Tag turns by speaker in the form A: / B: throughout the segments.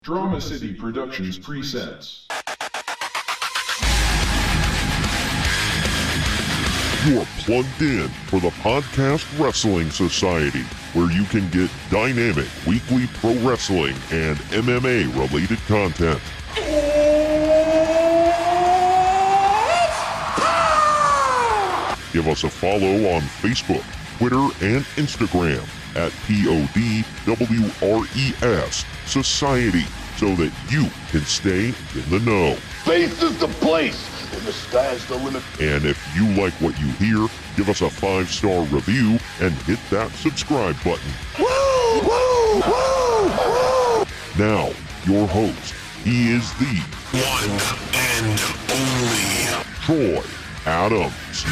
A: Drama City Productions presents.
B: You're plugged in for the Podcast Wrestling Society, where you can get dynamic weekly pro wrestling and MMA-related content. Give us a follow on Facebook, Twitter, and Instagram at PODWRES Society so that you can stay in the know.
C: Faith is the place, and the sky's the limit.
B: And if you like what you hear, give us a 5-star review and hit that subscribe button.
C: Woo! Woo! Woo! Woo!
B: Now, your host, he is the
D: one and only
B: Troy Adams.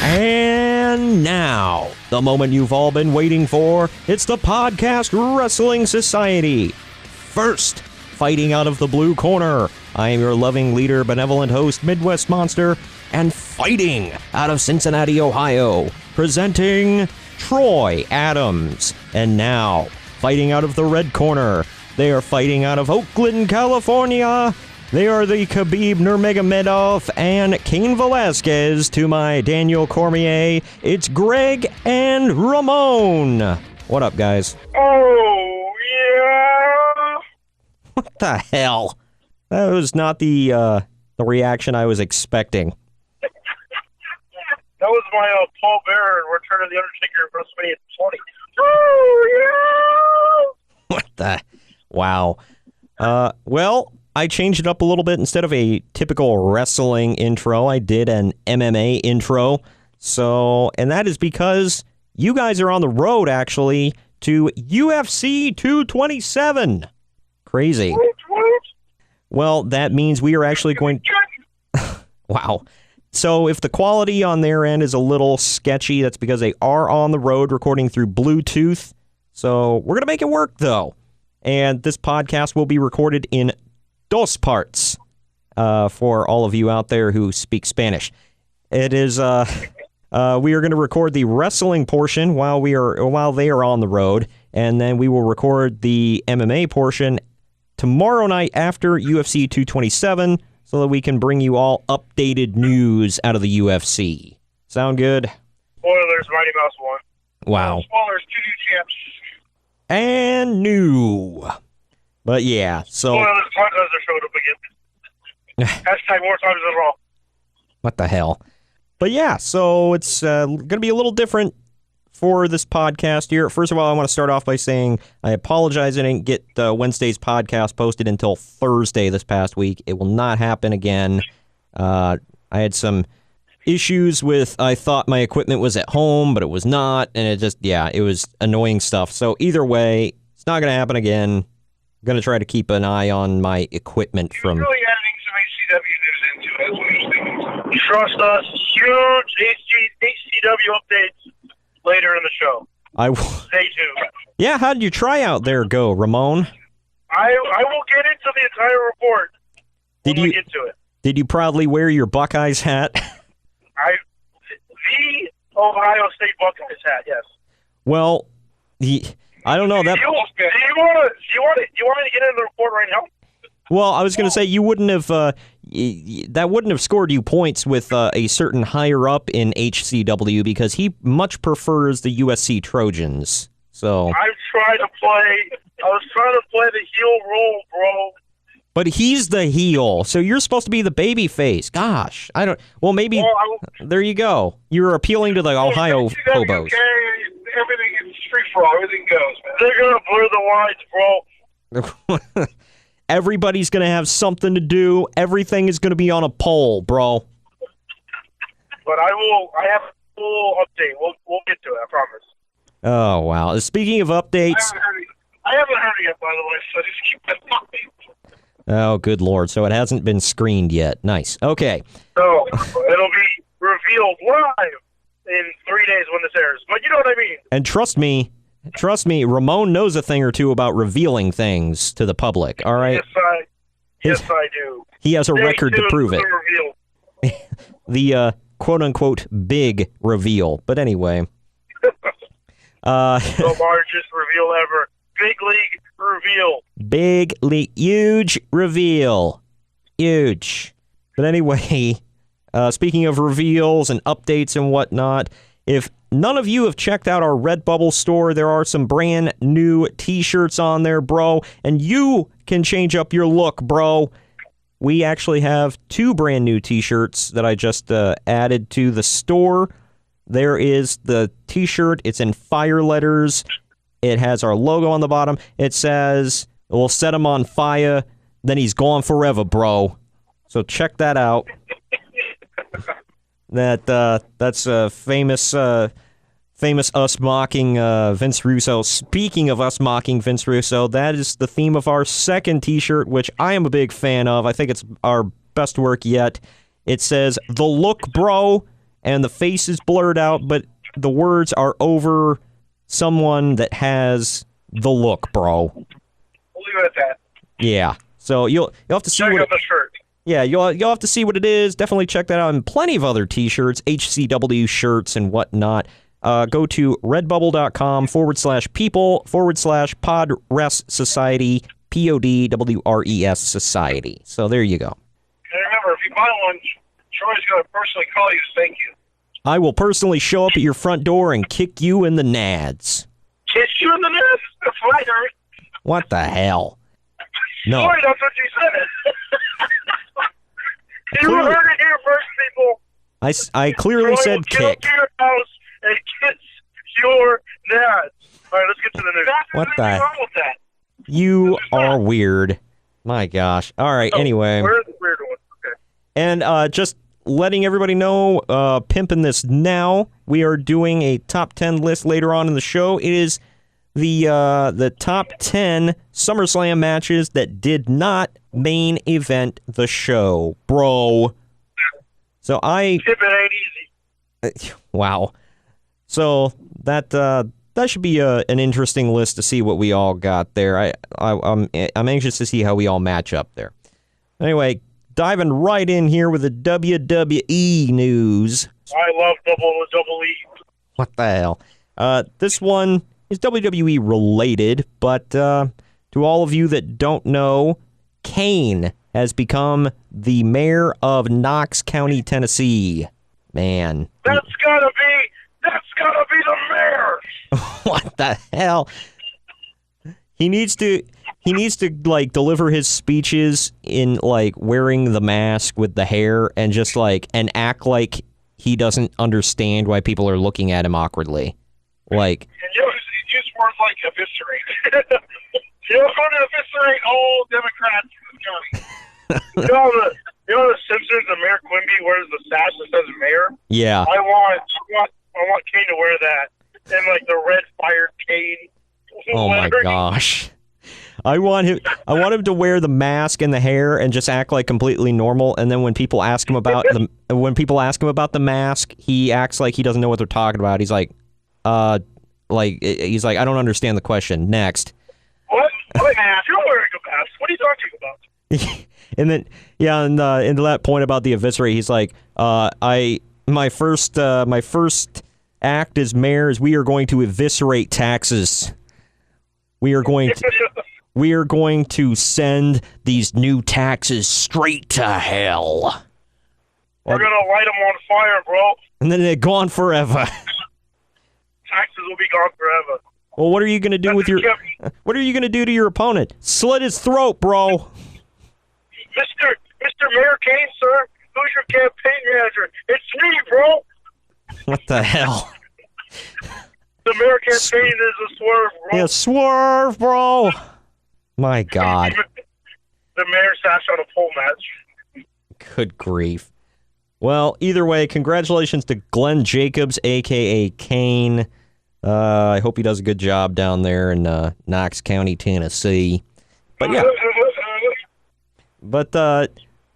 E: And now, the moment you've all been waiting for, it's the Podcast Wrestling Society. First, fighting out of the blue corner, I am your loving leader, benevolent host, Midwest Monster, and fighting out of Cincinnati, Ohio, presenting Troy Adams. And now, fighting out of the red corner, they are fighting out of Oakland, California. They are the Khabib Nurmagomedov and Cain Velasquez to my Daniel Cormier. It's Greg and Ramon. What up, guys?
F: Oh, yeah.
E: What the hell? That was not the reaction I was expecting.
F: That was my Paul Bearer in Return of the Undertaker at WrestleMania 20. Oh, yeah.
E: What the? Wow. Well, I changed it up a little bit. Instead of a typical wrestling intro, I did an MMA intro. So, and that is because you guys are on the road, actually, to UFC 227. Crazy. Well, that means we are actually going... Wow. So if the quality on their end is a little sketchy, that's because they are on the road recording through Bluetooth. So we're going to make it work, though. And this podcast will be recorded in dos parts for all of you out there who speak Spanish. It is, we are going to record the wrestling portion while they are on the road, and then we will record the MMA portion tomorrow night after UFC 227 so that we can bring you all updated news out of the UFC. Sound good?
F: Spoilers, Mighty Mouse won.
E: Wow.
F: Spoilers, 2 new champs.
E: And new. But yeah, so...
F: Spoilers, Brock Lesnar showed up again. Hashtag more times than Raw.
E: What the hell? But yeah, so it's going to be a little different for this podcast here. First of all, I want to start off by saying I apologize I didn't get Wednesday's podcast posted until Thursday this past week. It will not happen again. I had some issues with, I thought my equipment was at home, but it was not, and it was annoying stuff. So either way, it's not going to happen again. I'm going to try to keep an eye on my equipment from...
F: You're really adding some HCW news into it. That's what you're thinking. Trust us, huge HCW updates later in the show. Stay tuned.
E: Yeah, how did your tryout there go, Ramon?
F: I will get into the entire report when we get to it.
E: Did you proudly wear your Buckeyes hat?
F: The Ohio State Buckeyes hat, yes.
E: Well, I don't know that.
F: Do you want me to get into the report right now?
E: Well, I was going to say you wouldn't have. That wouldn't have scored you points with a certain higher up in HCW because he much prefers the USC Trojans. So
F: I was trying to play the heel role, bro.
E: But he's the heel, so you're supposed to be the baby face. Gosh, I don't. Well, maybe there you go. You're appealing to the Ohio hobos.
F: Okay, everything is free for all. Everything goes, man. They're gonna blur the lines, bro.
E: Everybody's gonna have something to do. Everything is gonna be on a poll, bro.
F: But I have a full update. We'll get to it. I promise.
E: Oh wow! Speaking of updates,
F: I haven't heard it yet, by the way. So just keep that update.
E: Oh, good Lord. So it hasn't been screened yet. Nice. Okay.
F: So it'll be revealed live in 3 days when this airs. But you know what I mean.
E: And trust me, Ramon knows a thing or two about revealing things to the public. All right?
F: Yes, I do.
E: He has a record to prove it. The quote-unquote big reveal. But anyway.
F: The largest reveal ever. big league reveal.
E: Big league, huge reveal. Huge. But anyway, speaking of reveals and updates and whatnot, if none of you have checked out our Redbubble store, there are some brand new t-shirts on there, bro. And you can change up your look, bro. We actually have 2 brand new t-shirts that I just added to the store. There is the t-shirt. It's in fire letters. It has our logo on the bottom. It says, "We'll set him on fire, then he's gone forever, bro." So check that out. That's famous us mocking Vince Russo. Speaking of us mocking Vince Russo, that is the theme of our second t-shirt, which I am a big fan of. I think it's our best work yet. It says, "The look, bro," and the face is blurred out, but the words are over someone that has the look, bro.
F: We'll leave it at that.
E: Yeah. So you'll have to see
F: Check
E: what
F: out the shirt.
E: Yeah, you'll have to see what it is. Definitely check that out. And plenty of other t-shirts, HCW shirts and whatnot. Go to redbubble.com/people/podres society, PODWRES society. So there you go.
F: And remember, if you buy one, Troy's going to personally call you to thank you.
E: I will personally show up at your front door and kick you in the nads.
F: Kiss you in the nads? That's right, Eric.
E: What the hell? No.
F: Sorry, that's what you said. You heard it here first, people.
E: I clearly
F: Troy
E: said
F: will
E: kick.
F: Get up to your house and kiss your nads. All right, let's get to the news.
E: What the?
F: wrong with that?
E: You are weird. My gosh. All right, anyway.
F: Where's the weird one? Okay.
E: And just letting everybody know, pimping this now, we are doing a top 10 list later on in the show. It is the top 10 SummerSlam matches that did not main event the show, bro. So
F: Tip it ain't easy.
E: wow. So that should be an interesting list to see what we all got there. I'm anxious to see how we all match up there. Anyway, diving right in here with the WWE news.
F: I love double E.
E: What the hell? This one is WWE related, but to all of you that don't know, Kane has become the mayor of Knox County, Tennessee. Man.
F: That's gotta be the mayor.
E: What the hell? He needs to like deliver his speeches in like wearing the mask with the hair and just like and act like he doesn't understand why people are looking at him awkwardly. Like
F: And use words like eviscerate. Going to eviscerate all Democrats in the county. You know the Simpsons, the Mayor Quimby wears the sash that says mayor?
E: yeah.
F: I want Kane to wear that. And like the red fired Kane.
E: Oh my gosh. I want him to wear the mask and the hair and just act like completely normal, and then when people ask him about the mask, he acts like he doesn't know what they're talking about. He's like I don't understand the question. Next.
F: What? You're wearing a mask. What are you talking about?
E: And then into that point about the eviscerate, he's like, my first act as mayor is we are going to eviscerate taxes. We are going to send these new taxes straight to hell.
F: We're gonna light them on fire, bro.
E: And then they're gone forever.
F: Taxes will be gone forever.
E: Well, what are you gonna do with your? What are you gonna do to your opponent? Slit his throat, bro.
F: Mr. Mayor Kane, sir. Who's your campaign manager? It's me, bro.
E: What the hell?
F: The Mayor campaign is a swerve, bro.
E: Yeah, swerve, bro. My God.
F: The mayor sash on a pole match.
E: Good grief. Well, either way, congratulations to Glenn Jacobs, a.k.a. Kane. I hope he does a good job down there in Knox County, Tennessee. But yeah. But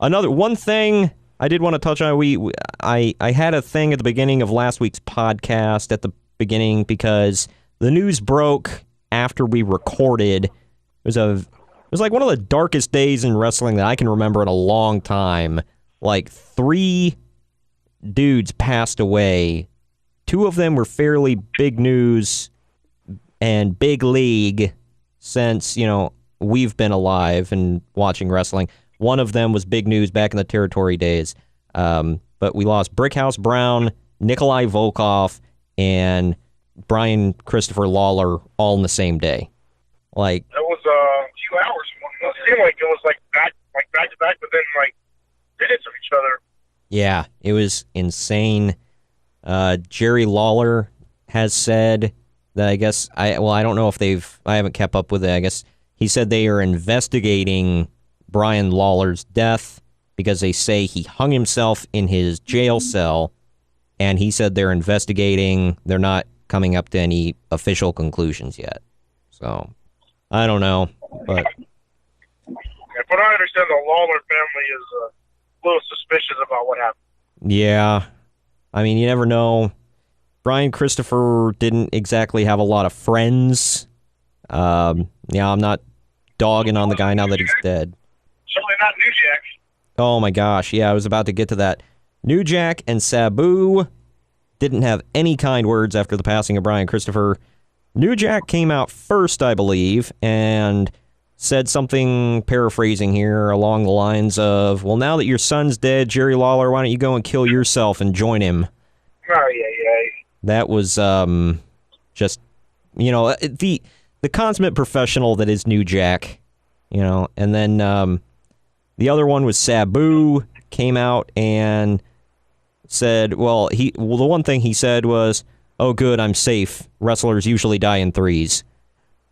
E: another one thing I did want to touch on, I had a thing at the beginning of last week's podcast at the beginning because the news broke after we recorded. It was like one of the darkest days in wrestling that I can remember in a long time. Like 3 dudes passed away. 2 of them were fairly big news and big league. since, we've been alive and watching wrestling. One of them was big news back in the territory days. But we lost Brickhouse Brown, Nikolai Volkov, and Brian Christopher Lawler all in the same day. Like,
F: that was a few hours. It seemed like it was back to back, but then minutes of each other.
E: Yeah, it was insane. Jerry Lawler has said that I don't know if I haven't kept up with it. I guess he said they are investigating Brian Lawler's death because they say he hung himself in his jail cell, and he said they're investigating. They're not coming up to any official conclusions yet. So, I don't know, but...
F: But I understand the Lawler family is a little suspicious about what happened.
E: Yeah. I mean, you never know. Brian Christopher didn't exactly have a lot of friends. I'm not dogging on the guy now that he's dead.
F: Certainly not New Jack.
E: Oh my gosh, yeah, I was about to get to that. New Jack and Sabu didn't have any kind words after the passing of Brian Christopher. New Jack came out first, I believe, and said something, paraphrasing here, along the lines of, well, now that your son's dead, Jerry Lawler, why don't you go and kill yourself and join him?
F: Oh, yeah.
E: That was just, the consummate professional that is New Jack, and then the other one was Sabu, came out and said, the one thing he said was, oh, good, I'm safe. Wrestlers usually die in threes.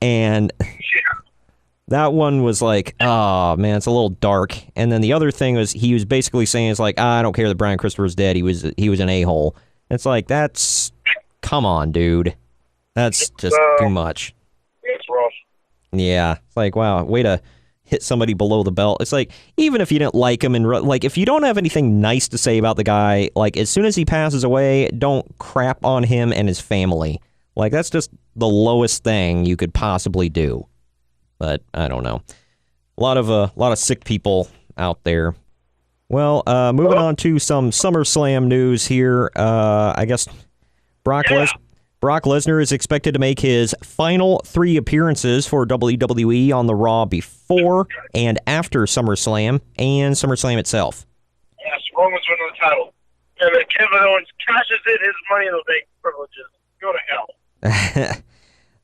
E: And that one was like, oh, man, it's a little dark. And then the other thing was he was basically saying, it's like, I don't care that Brian Christopher's dead. He was an a-hole. It's like, come on, dude. That's just too much.
F: It's rough.
E: Yeah. It's like, wow, way to hit somebody below the belt. It's like, even if you didn't like him, and if you don't have anything nice to say about the guy, as soon as he passes away, don't crap on him and his family. That's just the lowest thing you could possibly do. But I don't know. A lot of sick people out there. Well, moving on to some SummerSlam news here. I guess Brock Lesnar is expected to make his final 3 appearances for WWE on the Raw before and after SummerSlam and SummerSlam itself.
F: Yes, Roman's winning the title. And then Kevin Owens cashes in his Money in the Bank privileges. Go to hell.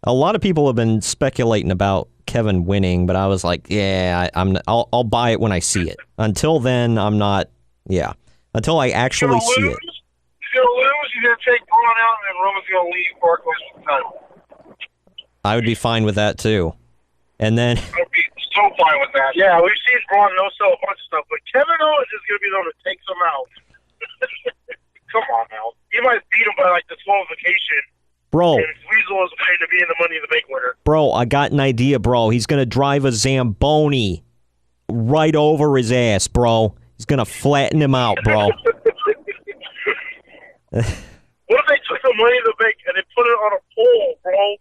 E: A lot of people have been speculating about Kevin winning, but I was like, yeah, I'll buy it when I see it. Until then, I'm not. Yeah, until I actually see it.
F: He's gonna lose. He's gonna take Braun out, and then Roman's gonna leave Brock Lesnar with the title.
E: I would be fine with that too. And then
F: I'd be so fine with that. Yeah, we've seen Braun no-sell a bunch of stuff, but Kevin Owens is gonna be the one that takes him out. Come on now, you might beat him by disqualification.
E: Bro.
F: And Weasel is going to be in the Money in the Bank winner.
E: Bro, I got an idea, bro. He's going to drive a Zamboni right over his ass, bro. He's going to flatten him out, bro.
F: What if they took the Money in the Bank and they put it on a pole, bro?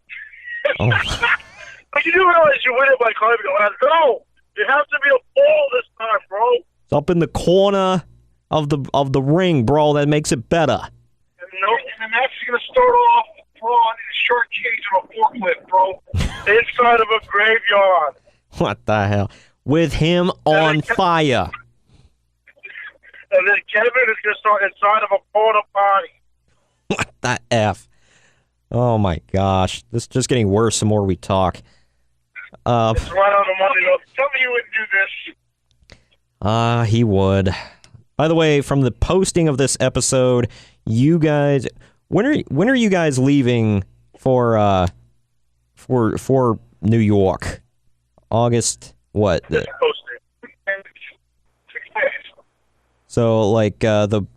F: But you do realize you win it by climbing the ladder. No, it has to be a pole this time, bro.
E: It's up in the corner of the ring, bro. That makes it better.
F: And the match is going to start off Braun in a short cage on a forklift, bro. Inside of a graveyard.
E: What the hell? With him on fire.
F: And then Kevin is going to start inside of a porta potty.
E: What the F? Oh my gosh. This is just getting worse the more we talk.
F: It's right on the money, though. Tell me you wouldn't do this.
E: He would. By the way, from the posting of this episode, you guys... When are you guys leaving for New York? August what? So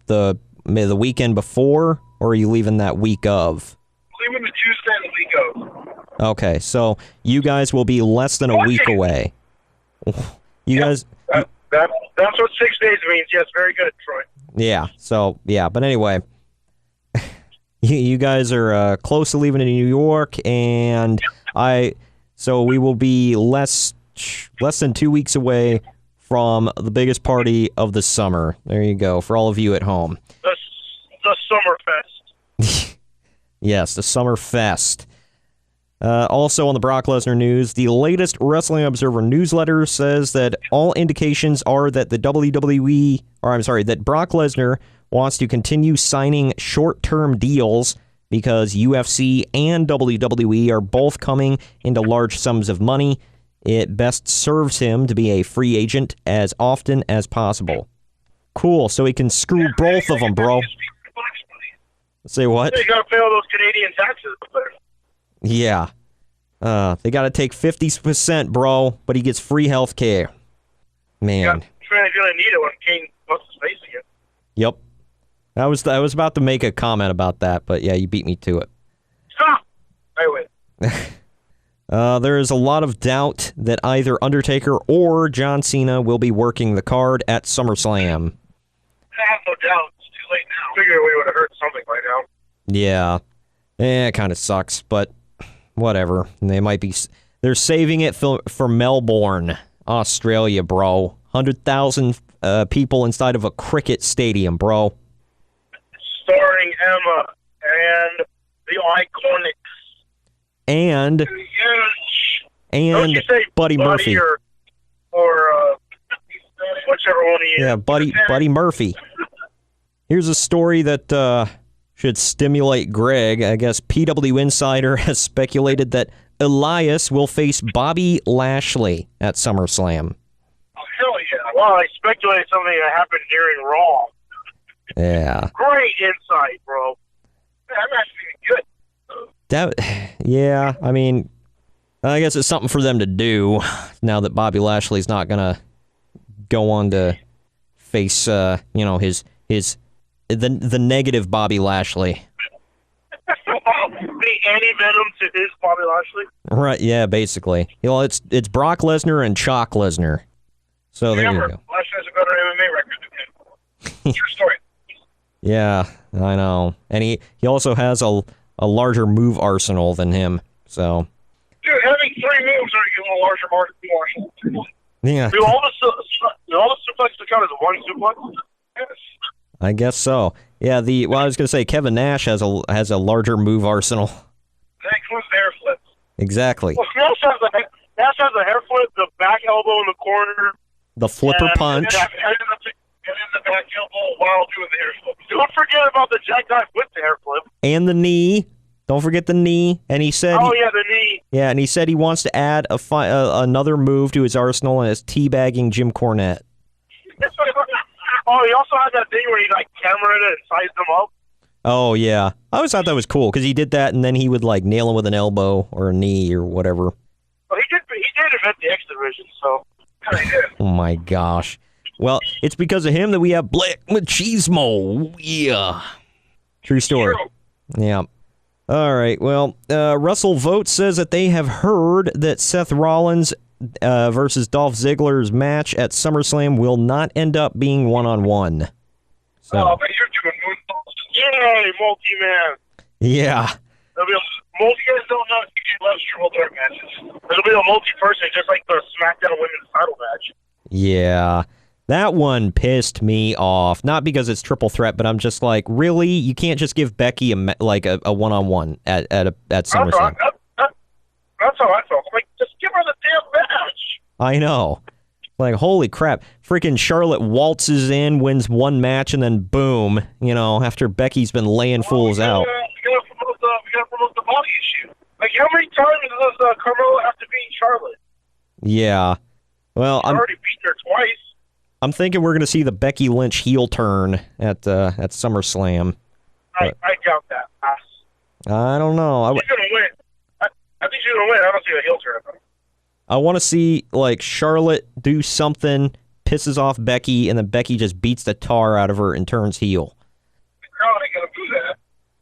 E: the weekend before, or are you leaving that week of?
F: Leaving the Tuesday and the week of.
E: Okay, so you guys will be less than a week away. Guys.
F: That's what 6 days means. Yes, very good, Troy.
E: Yeah. So yeah, but anyway. You guys are close to leaving in New York, and so we will be less than 2 weeks away from the biggest party of the summer. There you go, for all of you at home.
F: The Summerfest.
E: Yes, the Summerfest. Also on the Brock Lesnar news, the latest Wrestling Observer newsletter says that all indications are that that Brock Lesnar wants to continue signing short-term deals because UFC and WWE are both coming into large sums of money. It best serves him to be a free agent as often as possible. Cool, so he can screw both of them, bro. Say what?
F: You gotta pay all those Canadian taxes.
E: Yeah. They got to take 50%, bro, but he gets free health care. Man.
F: Yeah, you're gonna need it when Kane busts his face again.
E: Yep. I was about to make a comment about that, but yeah, you beat me to it.
F: Stop! I win.
E: There is a lot of doubt that either Undertaker or John Cena will be working the card at SummerSlam.
F: I have no doubt. It's too late now. I figured we would have heard something by now.
E: Yeah. It kind of sucks, but whatever. They're saving it for Melbourne, Australia, bro. 100,000 people inside of a cricket stadium, bro.
F: Starring Emma and the Iconics.
E: And
F: Don't you say
E: Buddy Murphy.
F: Or whichever one he is.
E: Yeah, Buddy Murphy. Here's a story that should stimulate Greg. I guess PW Insider has speculated that Elias will face Bobby Lashley at SummerSlam.
F: Oh, hell yeah. Well, I speculated something that happened during Raw.
E: Yeah.
F: Great insight, bro. I'm actually good.
E: Yeah, I mean, I guess it's something for them to do now that Bobby Lashley's not going to go on to face, the negative Bobby Lashley.
F: The anti-venom to his Bobby Lashley?
E: Right, yeah, basically. It's Brock Lesnar and Chalk Lesnar. So there you go.
F: Lashley has a better MMA record than him. True story.
E: Yeah, I know. And he also has a larger move arsenal than him, so...
F: Dude, having 3 moves are you a larger arsenal.
E: Yeah.
F: Do all the suplexes count as one suplex? Yes.
E: I guess so. Yeah, I was going to say, Kevin Nash has a larger move arsenal.
F: That includes the hair flips.
E: Exactly.
F: Well, Nash has a hair flip, the back elbow in the corner.
E: The flipper punch.
F: And then the back elbow while doing the hair flip. Don't forget about the jackknife with the hair flip.
E: And the knee. Don't forget the knee. And he said...
F: the knee.
E: Yeah, and he said he wants to add another move to his arsenal, and it's teabagging Jim Cornette.
F: Oh, he also had that thing where he camera it and sized them up.
E: Oh, yeah. I always thought that was cool, because he did that, and then he would, nail him with an elbow or a knee or whatever.
F: Well, he did invent the X Division, so...
E: Oh, my gosh. Well, it's because of him that we have Black Machismo. Yeah. True story. True. Yeah. All right, well, Russell Vogt says that they have heard that Seth Rollins versus Dolph Ziggler's match at SummerSlam will not end up being one-on-one. So.
F: Oh, but you're doing moonsaults. Yay, multi-man.
E: Yeah.
F: There'll be you guys don't know if you love triple threat matches. There'll be a multi-person, just like the SmackDown Women's title match.
E: Yeah. That one pissed me off. Not because it's triple threat, but I'm just like, really? You can't just give Becky a one-on-one at SummerSlam.
F: That's how I felt. Like, just give her the damn match.
E: I know. Like, holy crap. Freaking Charlotte waltzes in, wins one match, and then boom, after Becky's been laying fools out.
F: We gotta promote the body issue. Like, how many times does Carmella have to beat Charlotte?
E: Yeah. Well,
F: I already beat her twice.
E: I'm thinking we're going to see the Becky Lynch heel turn at SummerSlam.
F: I doubt that.
E: I don't know.
F: She's going to win. I think she's going to win. I don't see a heel turn.
E: I want to see, Charlotte do something, pisses off Becky, and then Becky just beats the tar out of her and turns heel.
F: The crowd ain't going to do that.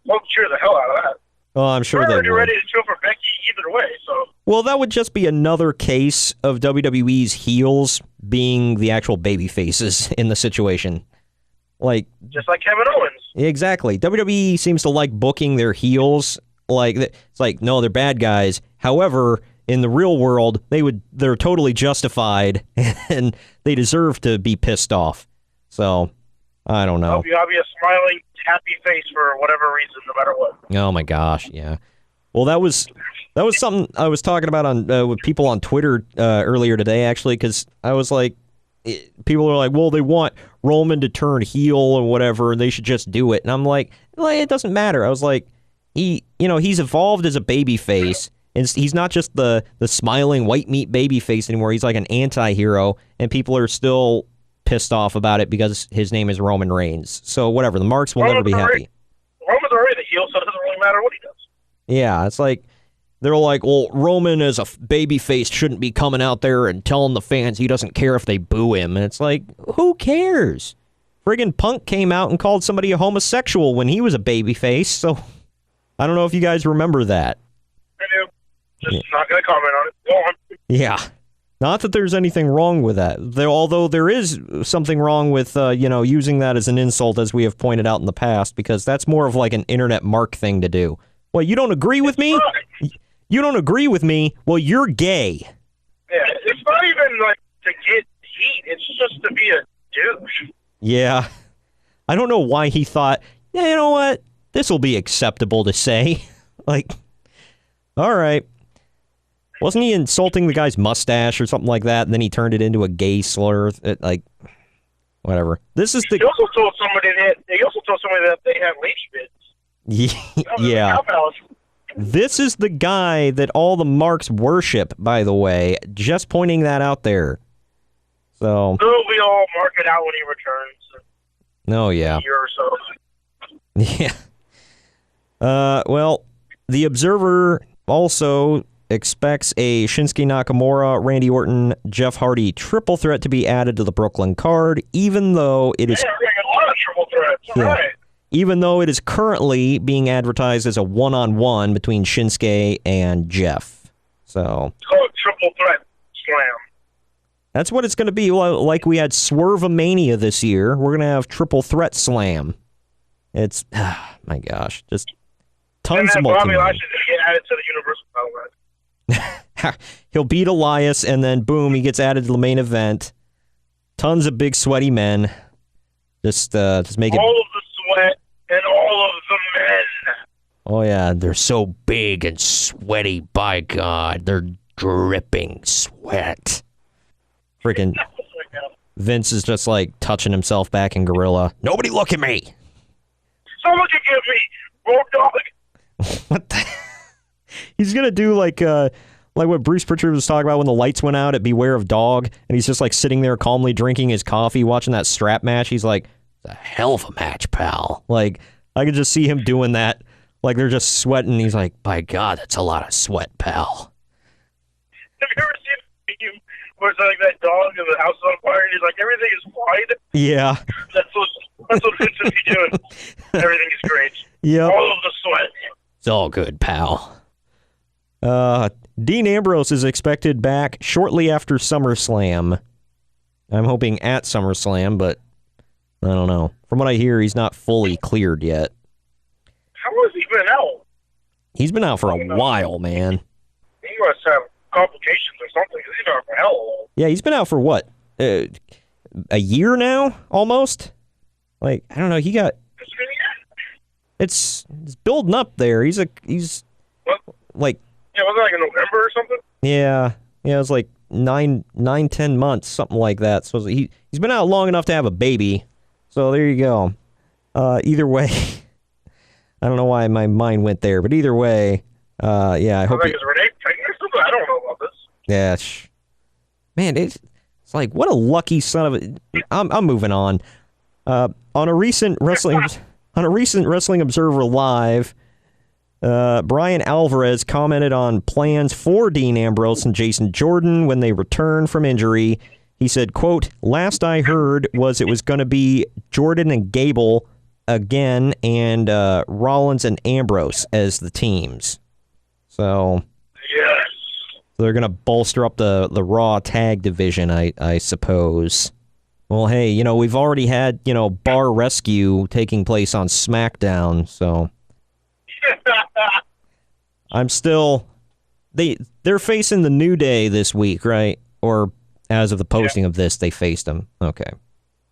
F: We'll cheer the hell out of that.
E: Oh, I'm sure
F: We're
E: they
F: already
E: would.
F: ready to chill for Becky either way, so...
E: Well, that would just be another case of WWE's heels being the actual baby faces in the situation.
F: Just like Kevin Owens.
E: Exactly. WWE seems to like booking their heels. It's like, no, they're bad guys. However, in the real world, they're totally justified, and they deserve to be pissed off. So, I don't know.
F: I'll be a smiling, happy face for whatever reason, no matter what.
E: Oh, my gosh, yeah. Well, that was something I was talking about on with people on Twitter earlier today, actually, because I was like, people are like, well, they want Roman to turn heel or whatever, and they should just do it. And I'm like, well, it doesn't matter. I was like, he's evolved as a babyface, and he's not just the smiling white meat babyface anymore. He's like an anti-hero, and people are still pissed off about it because his name is Roman Reigns. So whatever, the marks will never be happy.
F: Roman's already the heel, so it doesn't really matter what he does.
E: Yeah, it's like, they're like, well, Roman as a babyface shouldn't be coming out there and telling the fans he doesn't care if they boo him. And it's like, who cares? Friggin' Punk came out and called somebody a homosexual when he was a babyface, so I don't know if you guys remember that.
F: I do. Just not going to comment on it. Go on.
E: Yeah. Not that there's anything wrong with that. Although there is something wrong with, using that as an insult, as we have pointed out in the past, because that's more of like an internet mark thing to do. Well, you don't agree with me? You don't agree with me? Well, you're gay.
F: Yeah, it's not even like to get heat. It's just to be a douche.
E: Yeah. I don't know why he thought, yeah, you know what? This will be acceptable to say. Like, all right. Wasn't he insulting the guy's mustache or something like that, and then he turned it into a gay slur? Whatever. This is the...
F: He also told somebody that they had lady bits.
E: Yeah. This is the guy that all the marks worship, by the way. Just pointing that out there. So
F: we all mark it out when he returns.
E: Oh, yeah.
F: A year or so.
E: Yeah. Well, the Observer also expects a Shinsuke Nakamura, Randy Orton, Jeff Hardy triple threat to be added to the Brooklyn card, even though it is...
F: Yeah, a lot of triple threats.
E: Yeah.
F: Right.
E: Even though it is currently being advertised as a one-on-one between Shinsuke and Jeff. So...
F: It's called Triple Threat Slam.
E: That's what it's going to be. Like we had Swerve-A-Mania this year, we're going to have Triple Threat Slam. It's... my gosh. Just tons of multi-man.
F: Bobby Lashley get added to the Universal title match.
E: He'll beat Elias, and then boom, he gets added to the main event. Tons of big sweaty men. Just make it...
F: All of the sweat and all of the men.
E: Oh yeah, they're so big and sweaty, by God. They're dripping sweat. Freaking Vince is just like touching himself back in Gorilla. Nobody look at me!
F: Someone can give me Road Dogg.
E: What the... He's gonna do like what Bruce Pritchard was talking about when the lights went out at Beware of Dog, and he's just like sitting there calmly drinking his coffee, watching that strap match. He's like, "It's a hell of a match, pal." Like, I could just see him doing that. Like, they're just sweating. He's like, "By God, that's a lot of sweat, pal."
F: Have you ever seen the meme where it's like that dog in the house is on fire and he's like, everything is fine?
E: Yeah.
F: That's what Vince would be doing. Everything is great.
E: Yeah.
F: All of the sweat.
E: It's all good, pal. Dean Ambrose is expected back shortly after SummerSlam. I'm hoping at SummerSlam, but I don't know. From what I hear, he's not fully cleared yet.
F: How has he been out?
E: He's been out for a while, man.
F: He must have complications or something. He's been out for hell.
E: Yeah, he's been out for what? A year now, almost? Like, I don't know. He got... It's building up there. He's
F: what?
E: Like...
F: Yeah, was it like in November or something?
E: Yeah, it was like 9-10 months, something like that. So he's been out long enough to have a baby. So there you go. Either way, I don't know why my mind went there, but either way, yeah, I hope.
F: Like, is Renee pregnant or something? I don't know about this.
E: Yeah, man, it's like, what a lucky son of a... I'm moving on. On a recent Wrestling Observer Live, Brian Alvarez commented on plans for Dean Ambrose and Jason Jordan when they return from injury. He said, quote, "Last I heard was it was going to be Jordan and Gable again, and Rollins and Ambrose as the teams." So
F: yes,
E: they're going to bolster up the Raw tag division, I suppose. Well, hey, we've already had, Bar Rescue taking place on SmackDown, so... I'm still... They're facing the New Day this week, right? Or as of the posting of this, they faced them. Okay.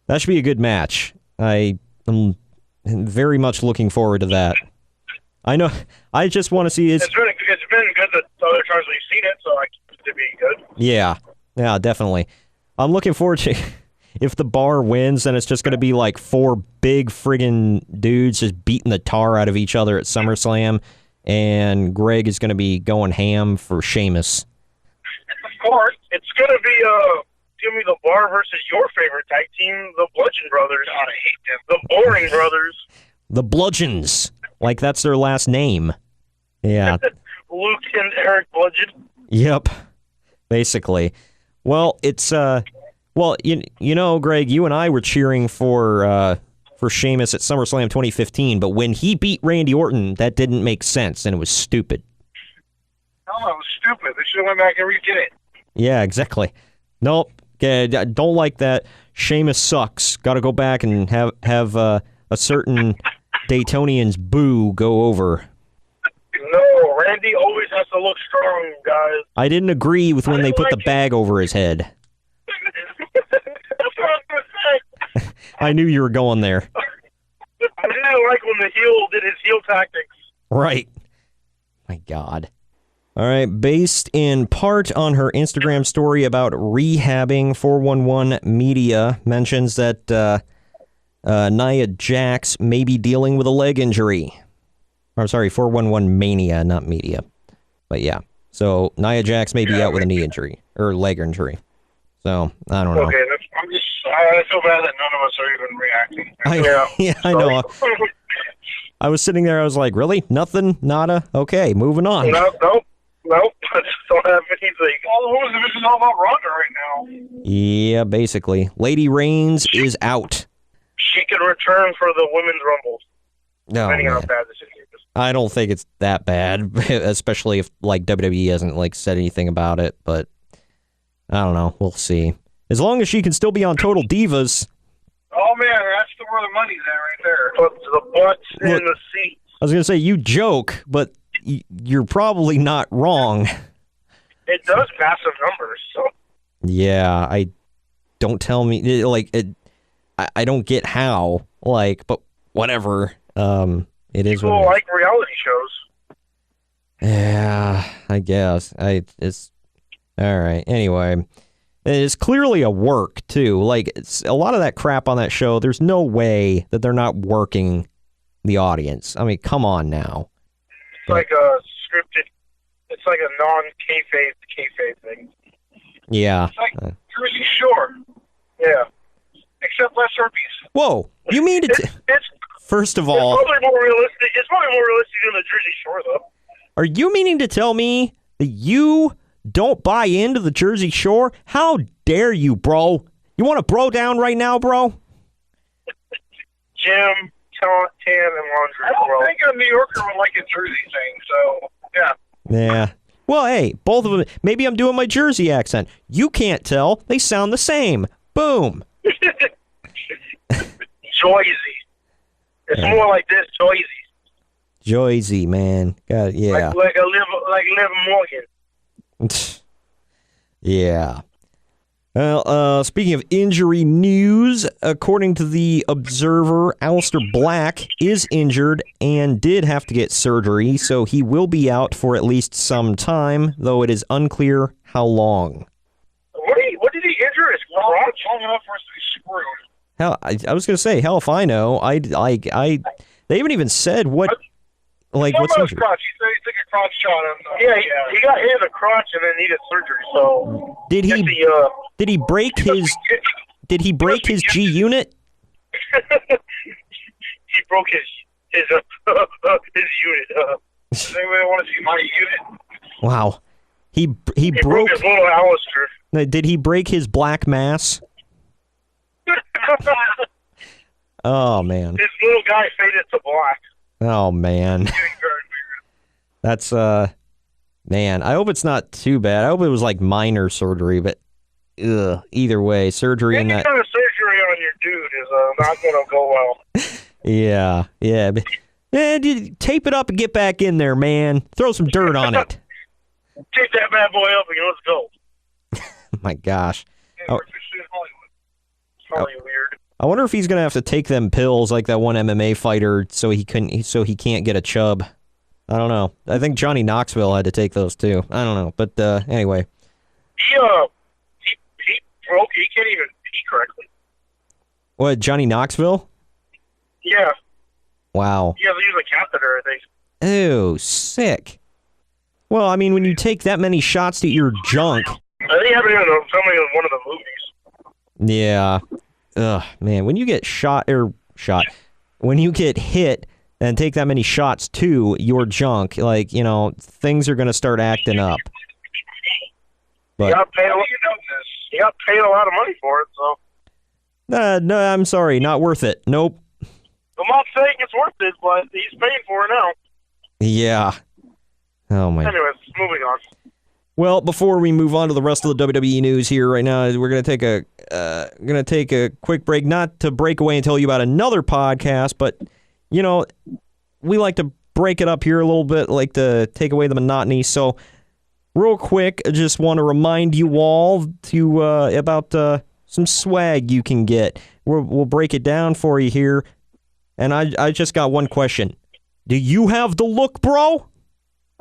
E: That should be a good match. I am very much looking forward to that. I know. I just want to see...
F: It's been a good times we've seen it, so I expect it to be good.
E: Yeah, definitely. I'm looking forward to if the bar wins, then it's just going to be like 4 big friggin' dudes just beating the tar out of each other at SummerSlam, and Greg is going to be going ham for Sheamus.
F: Of course, it's going to be give me the Bar versus your favorite tag team, the Bludgeon Brothers. God, I hate them. The Boring Brothers.
E: The Bludgeons, like that's their last name. Yeah.
F: Luke and Eric Bludgeon.
E: Yep. Basically. Well, it's you know, Greg, you and I were cheering for Sheamus at SummerSlam 2015, but when he beat Randy Orton, that didn't make sense and it was stupid.
F: No, it was stupid. They should have went back and redid it.
E: Yeah, exactly. Nope. I don't like that. Sheamus sucks. Got to go back and have a certain Daytonians boo go over.
F: No, Randy always has to look strong, guys.
E: I didn't agree with when they put the bag over his head.
F: That's what I was going to say.
E: I knew you were going there.
F: I didn't like when the heel did his heel tactics.
E: Right. My God. All right. Based in part on her Instagram story about rehabbing, 411 Media mentions that Nia Jax may be dealing with a leg injury. I'm sorry, 411 Mania, not Media. But yeah. So Nia Jax may be out with a knee injury or leg injury. So I don't know.
F: Okay, I feel bad that none of us are even reacting.
E: Yeah, I know. I was sitting there. I was like, really? Nothing? Nada? Okay, moving on.
F: Nope. I just don't have anything. All the women's division is all about Ronda right now.
E: Yeah, basically. Lady Reigns is out.
F: She can return for the women's rumble.
E: No,
F: Depending on how bad this is.
E: I don't think it's that bad, especially if like WWE hasn't like said anything about it. But I don't know. We'll see. As long as she can still be on Total Divas.
F: Oh man, that's where the money's at right there. Put the butts in the seats.
E: I was gonna say you joke, but you're probably not wrong.
F: It does massive numbers. So.
E: Yeah, don't tell me like it. I don't get how but whatever. It is.
F: People like reality shows.
E: Yeah, I guess. It's all right. Anyway, it's clearly a work too. Like it's a lot of that crap on that show. There's no way that they're not working the audience. I mean, come on now.
F: It's like a scripted. It's like a non-kayfabe thing.
E: Yeah.
F: It's like Jersey Shore. Yeah. Except less herpes.
E: Whoa! You mean to? First of all,
F: it's probably more realistic. It's probably more realistic than the Jersey Shore, though.
E: Are you meaning to tell me that you don't buy into the Jersey Shore? How dare you, bro? You want to bro down right now, bro?
F: Jim, tan, and laundry. I don't think a New Yorker would like a Jersey thing, so yeah.
E: Yeah. Well, hey, both of them. Maybe I'm doing my Jersey accent. You can't tell. They sound the same. Boom.
F: Joyzy. It's more like this, Joyzy.
E: Joyzy, man. God, yeah.
F: Like Liv Morgan.
E: Yeah. Well, speaking of injury news, according to the Observer, Aleister Black is injured and did have to get surgery, so he will be out for at least some time, though it is unclear how long.
F: What did he injure his crotch? Long enough for us to be screwed.
E: Hell, I was gonna say, hell if I know. They haven't even said what. Like what's injured?
F: Crotch. He said he took a crotch shot. Yeah, he got hit in the crotch and then needed surgery. So
E: did he break his? Did he break his G unit?
F: He broke his unit. Does anybody want to see my unit?
E: Wow, he
F: broke his little Aleister.
E: Did he break his black mass? Oh man,
F: his little guy faded to black.
E: Oh man, that's man. I hope it's not too bad. I hope it was like minor surgery, but either way, surgery
F: any kind of surgery on your dude is not going to go well.
E: Yeah. But, tape it up and get back in there, man. Throw some dirt on it.
F: Take that bad boy up and let's go.
E: My gosh.
F: Yeah, it's probably weird.
E: I wonder if he's gonna have to take them pills like that one MMA fighter so he can't get a chub. I don't know. I think Johnny Knoxville had to take those too. I don't know. But anyway.
F: He broke. He can't even pee correctly.
E: What, Johnny Knoxville?
F: Yeah.
E: Wow.
F: He has to use a catheter, I think.
E: Ew, sick. Well, I mean, when you take that many shots to your junk.
F: I think he happened in filming of one of the movies.
E: Yeah. Ugh, man, when you get when you get hit and take that many shots to your junk, like, you know, things are going to start acting up. But,
F: he got paid a lot of money for it, so.
E: No, I'm sorry, not worth it. Nope.
F: I'm not saying it's worth it, but he's paying for it now.
E: Yeah. Oh, my.
F: Anyways, moving on.
E: Well, before we move on to the rest of the WWE news here right now, we're going to take a quick break, not to break away and tell you about another podcast, but, you know, we like to break it up here a little bit, like to take away the monotony. So, real quick, I just want to remind you all to about some swag you can get. We'll break it down for you here. And I just got one question. Do you have the look, bro?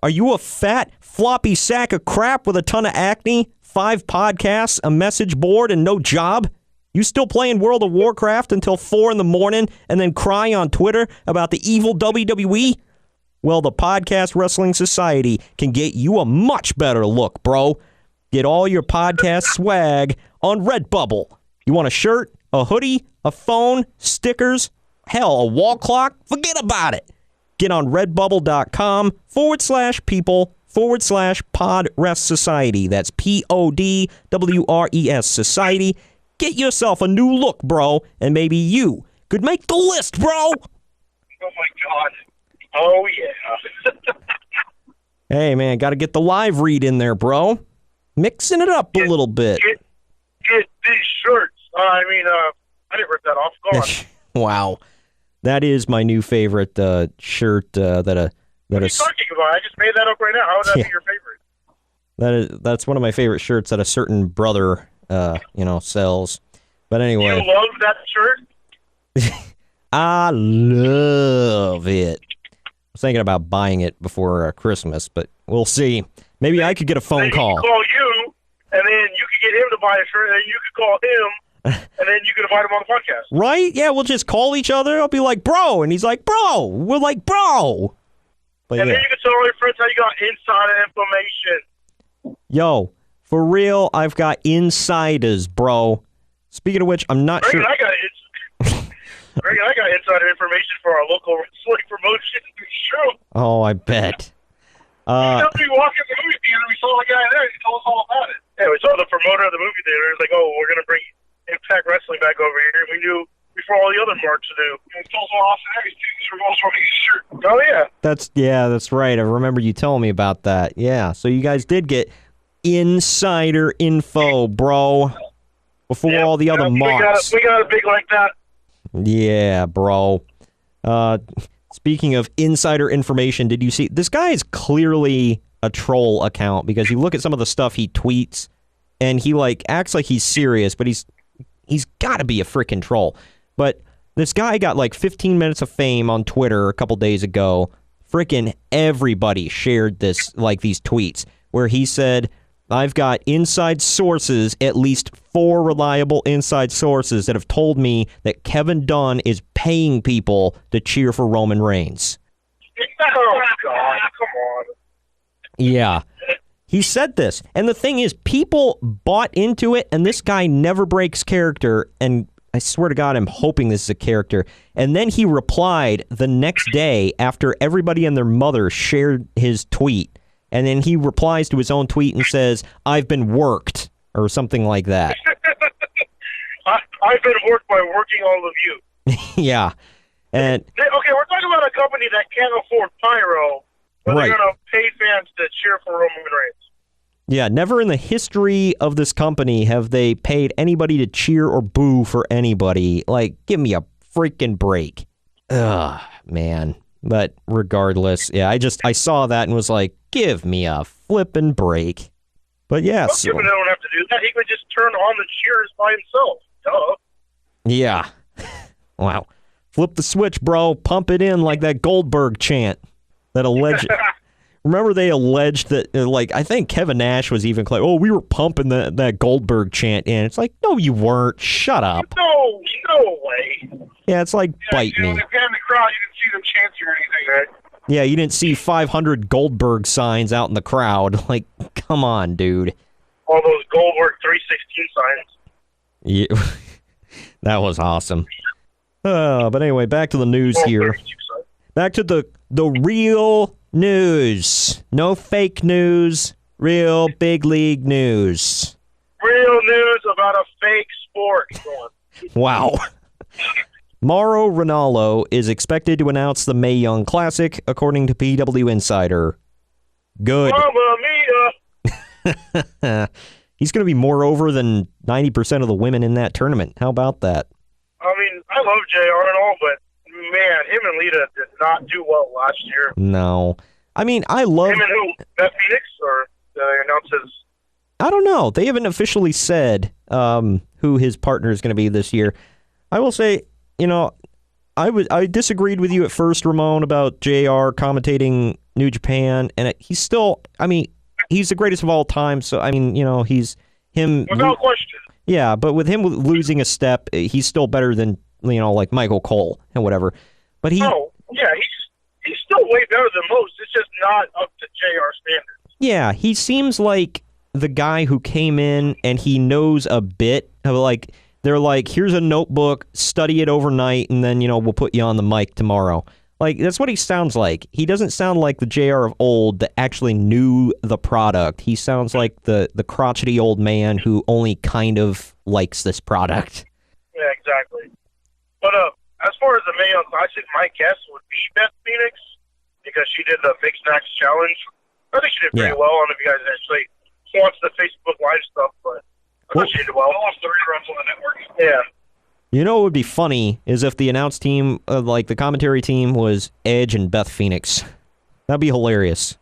E: Are you a fat, floppy sack of crap with a ton of acne, 5 podcasts, a message board, and no job? You still playing World of Warcraft until 4 in the morning and then cry on Twitter about the evil WWE? Well, the Podcast Wrestling Society can get you a much better look, bro. Get all your podcast swag on Redbubble. You want a shirt, a hoodie, a phone, stickers, hell, a wall clock? Forget about it. Get on redbubble.com/people/PodRest Society. That's PODWRES Society. Get yourself a new look, bro, and maybe you could make the list, bro.
F: Oh, my God. Oh, yeah.
E: Hey, man, got to get the live read in there, bro. Mixing it up a little bit.
F: Get these shirts. I didn't rip that off. Go on.
E: Wow. That is my new favorite shirt.
F: What are you talking about? I just made that up right now. How would that be your favorite?
E: That's one of my favorite shirts that a certain brother, sells. But anyway.
F: You love that shirt?
E: I love it. I was thinking about buying it before Christmas, but we'll see. Maybe I could get a phone call.
F: He could call you, and then you could get him to buy a shirt, and then you could call him, and then you could invite him on the podcast.
E: Right? Yeah, we'll just call each other. I'll be like, bro. And he's like, bro. We're like, bro. But
F: and then you can tell all your friends how you got insider information.
E: Yo, for real, I've got insiders, bro. Speaking of which, I'm not sure.
F: I got insider information for our local wrestling promotion. Sure.
E: Oh, I bet.
F: We walked in the movie theater, we saw a guy there, he told us all about it. Yeah, we saw the promoter of the movie theater. He's like, oh, we're going to bring Impact Wrestling back over here. We knew before all the other marks to do. And he told us all Austin Aries, too, because we're also wearing his shirt. Oh, yeah.
E: That's right. I remember you telling me about that. Yeah, so you guys did get insider info, bro, before all the other marks.
F: We got a big like that.
E: Yeah, bro. Speaking of insider information, did you see this guy is clearly a troll account because you look at some of the stuff he tweets and he acts like he's serious, but he's got to be a freaking troll. But this guy got 15 minutes of fame on Twitter a couple days ago. Freaking everybody shared these tweets where he said, I've got inside sources, at least 4 reliable inside sources that have told me that Kevin Dunn is paying people to cheer for Roman Reigns.
F: Oh, God, come on.
E: Yeah. He said this. And the thing is, people bought into it, and this guy never breaks character, and I swear to God, I'm hoping this is a character. And then he replied the next day after everybody and their mother shared his tweet. And then he replies to his own tweet and says, I've been worked, or something like that.
F: I've been worked by working all of you.
E: Yeah. And
F: okay, we're talking about a company that can't afford pyro, but they're going to pay fans to cheer for Roman Reigns.
E: Yeah, never in the history of this company have they paid anybody to cheer or boo for anybody. Give me a freaking break. Ugh, man. But regardless, yeah, I saw that and was like, give me a flippin' break. But yeah,
F: Kevin don't have to do that. He could just turn on the cheers by himself. Duh.
E: Yeah. Wow. Flip the switch, bro. Pump it in like that Goldberg chant. that alleged. Remember, they alleged that, like, I think Kevin Nash was even like, "Oh, we were pumping that Goldberg chant in." It's like, no, you weren't. Shut up.
F: No way.
E: Yeah, it's like bite me.
F: If you're in the crowd, you didn't see them chanting or anything, right?
E: Yeah, you didn't see 500 Goldberg signs out in the crowd. Like, come on, dude.
F: All those Goldberg 316 signs.
E: Yeah, that was awesome. But anyway, back to the news here. Back to the real news. No fake news. Real big league news.
F: Real news about a fake sport. Go on.
E: Wow. Mauro Ranallo is expected to announce the Mae Young Classic, according to PW Insider. Good.
F: Mamma mia!
E: He's going to be more over than 90% of the women in that tournament. How about that?
F: I mean, I love JR and all, but man, him and Lita did not do well last year.
E: No. I mean, I love...
F: Him and who? Beth Phoenix? Or they announced his...
E: I don't know. They haven't officially said who his partner is going to be this year. I will say, you know, I disagreed with you at first, Ramon, about JR commentating New Japan, and he's still, I mean, he's the greatest of all time, so, I mean, you know, he's him...
F: Without question.
E: Yeah, but with him losing a step, he's still better than, you know, like Michael Cole and whatever. But he...
F: Oh, yeah, he's still way better than most. It's just not up to JR standards.
E: Yeah, he seems like the guy who came in and he knows a bit of, like, they're like, here's a notebook, study it overnight, and then, you know, we'll put you on the mic tomorrow. Like, that's what he sounds like. He doesn't sound like the JR of old that actually knew the product. He sounds like the crotchety old man who only kind of likes this product.
F: Yeah, exactly. But as far as the Mae Young Classic, my guess would be Beth Phoenix because she did the Big Snacks Challenge. I think she did pretty well. I don't know if you guys actually watched the Facebook Live stuff, but I thought she did well. I watched the reruns on the network. Yeah.
E: You know what would be funny is if the announce team, like the commentary team, was Edge and Beth Phoenix. That'd be hilarious.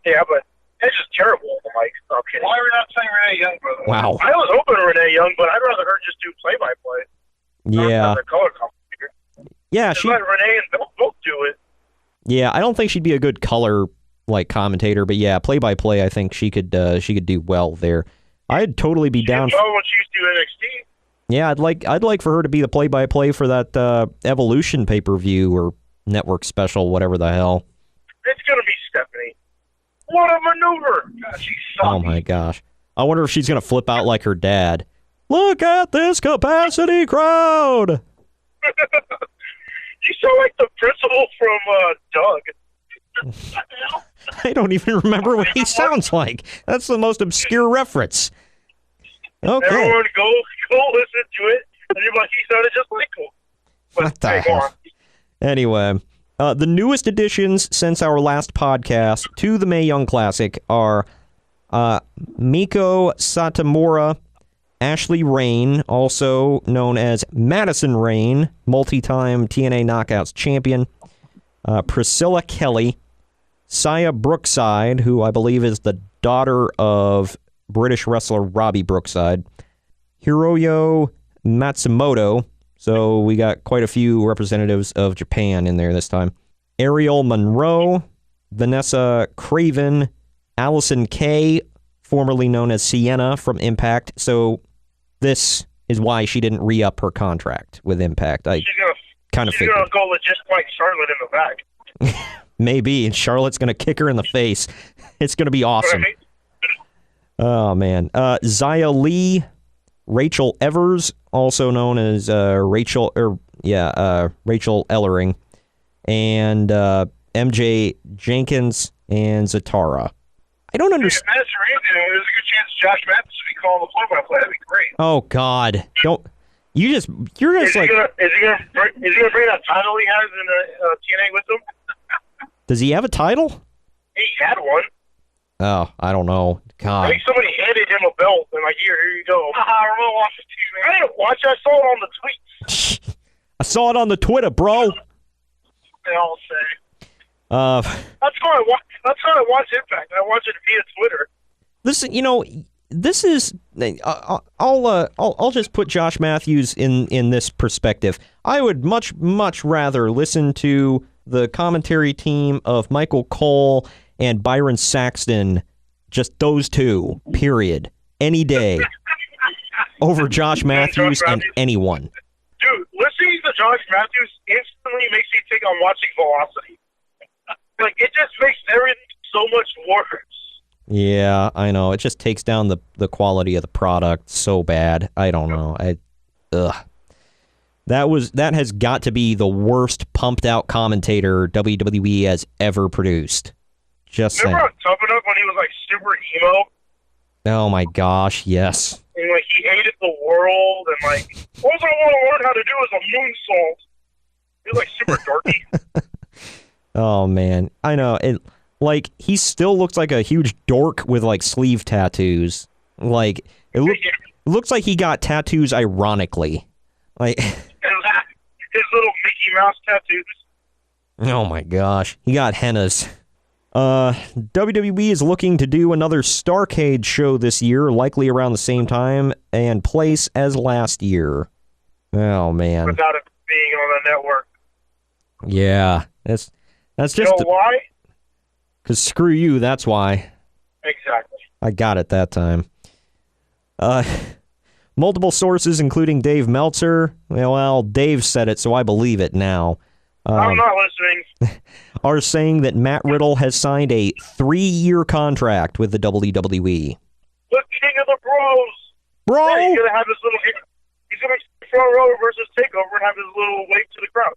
F: Yeah, but Edge is terrible on the mic. No, I'm kidding. Why are we not saying Renee Young, brother?
E: Wow.
F: I was hoping Renee Young, but I'd rather her just do play-by-play.
E: Yeah.
F: The color commentator.
E: Yeah,
F: she let Renee and both do it.
E: Yeah, I don't think she'd be a good color like commentator, but yeah, play-by-play, I think she could do well there. I'd totally be down.
F: Oh, when she used to do NXT.
E: Yeah, I'd like for her to be the play-by-play for that Evolution pay-per-view or network special, whatever the hell.
F: It's gonna be Stephanie. What a maneuver! God, she's sucky.
E: Oh my gosh! I wonder if she's gonna flip out like her dad. Look at this capacity crowd.
F: You sound like the principal from Doug.
E: I don't even remember what he sounds like. That's the most obscure reference. Okay.
F: Everyone go listen to it, and you're like, he sounded just like him. But
E: what the hell? Anyway, the newest additions since our last podcast to the Mae Young Classic are Miko Satomura, Ashley Rain, also known as Madison Rain, multi-time TNA Knockouts champion, Priscilla Kelly, Saya Brookside, who I believe is the daughter of British wrestler Robbie Brookside, Hiroyo Matsumoto, so we got quite a few representatives of Japan in there this time, Ariel Monroe, Vanessa Craven, Allison Kay, formerly known as Sienna from Impact, so this is why she didn't re-up her contract with Impact. I kind of figured.
F: She's going to go legit fight Charlotte in the back.
E: Maybe, and Charlotte's going to kick her in the face. It's going to be awesome.
F: Right.
E: Oh, man. Zia Lee, Rachel Evers, also known as Rachel Ellering, and MJ Jenkins and Zatara. I don't understand.
F: If Madison Rain did it, there's a good chance Josh Mathis would be calling the play-by-play. That'd be great.
E: Oh, God. You're just like...
F: Is he gonna bring that title he has in the TNA with him?
E: Does he have a title?
F: He had one.
E: Oh, I don't know. God.
F: I think somebody handed him a belt and like, here you go. Ramon watched it too, man. I didn't watch it. I saw it on the tweets.
E: I saw it on the Twitter, bro.
F: They all say.
E: That's
F: how I watch Impact. I watch it via Twitter.
E: This is. I'll just put Josh Matthews in this perspective. I would much rather listen to the commentary team of Michael Cole and Byron Saxton, just those two, period, any day, over Josh Matthews and anyone.
F: Dude, listening to Josh Matthews instantly makes me think I'm watching Velocity. Like, it just makes everything so much worse.
E: Yeah, I know. It just takes down the quality of the product so bad. I don't know. That has got to be the worst pumped out commentator WWE has ever produced. Just saying.
F: Remember on Tough Enough when he was like super emo?
E: Oh my gosh, yes.
F: And like he hated the world and like all I want to learn how to do is a moonsault. He was like super dorky.
E: Oh man, I know. It like he still looks like a huge dork with like sleeve tattoos. Like it looks like he got tattoos ironically. Like
F: his little Mickey Mouse tattoos.
E: Oh my gosh, he got hennas. WWE is looking to do another Starrcade show this year, likely around the same time and place as last year. Oh man.
F: Without it being on the network.
E: Yeah, that's just.
F: You know why?
E: Because screw you, that's why.
F: Exactly.
E: I got it that time. Multiple sources, including Dave Meltzer. Well, Dave said it, so I believe it now.
F: I'm not listening.
E: Are saying that Matt Riddle has signed a 3-year contract with the WWE.
F: The king of the bros.
E: Bro!
F: Yeah, he's gonna have his little. He's gonna be front row versus takeover and have his little wave to the crowd.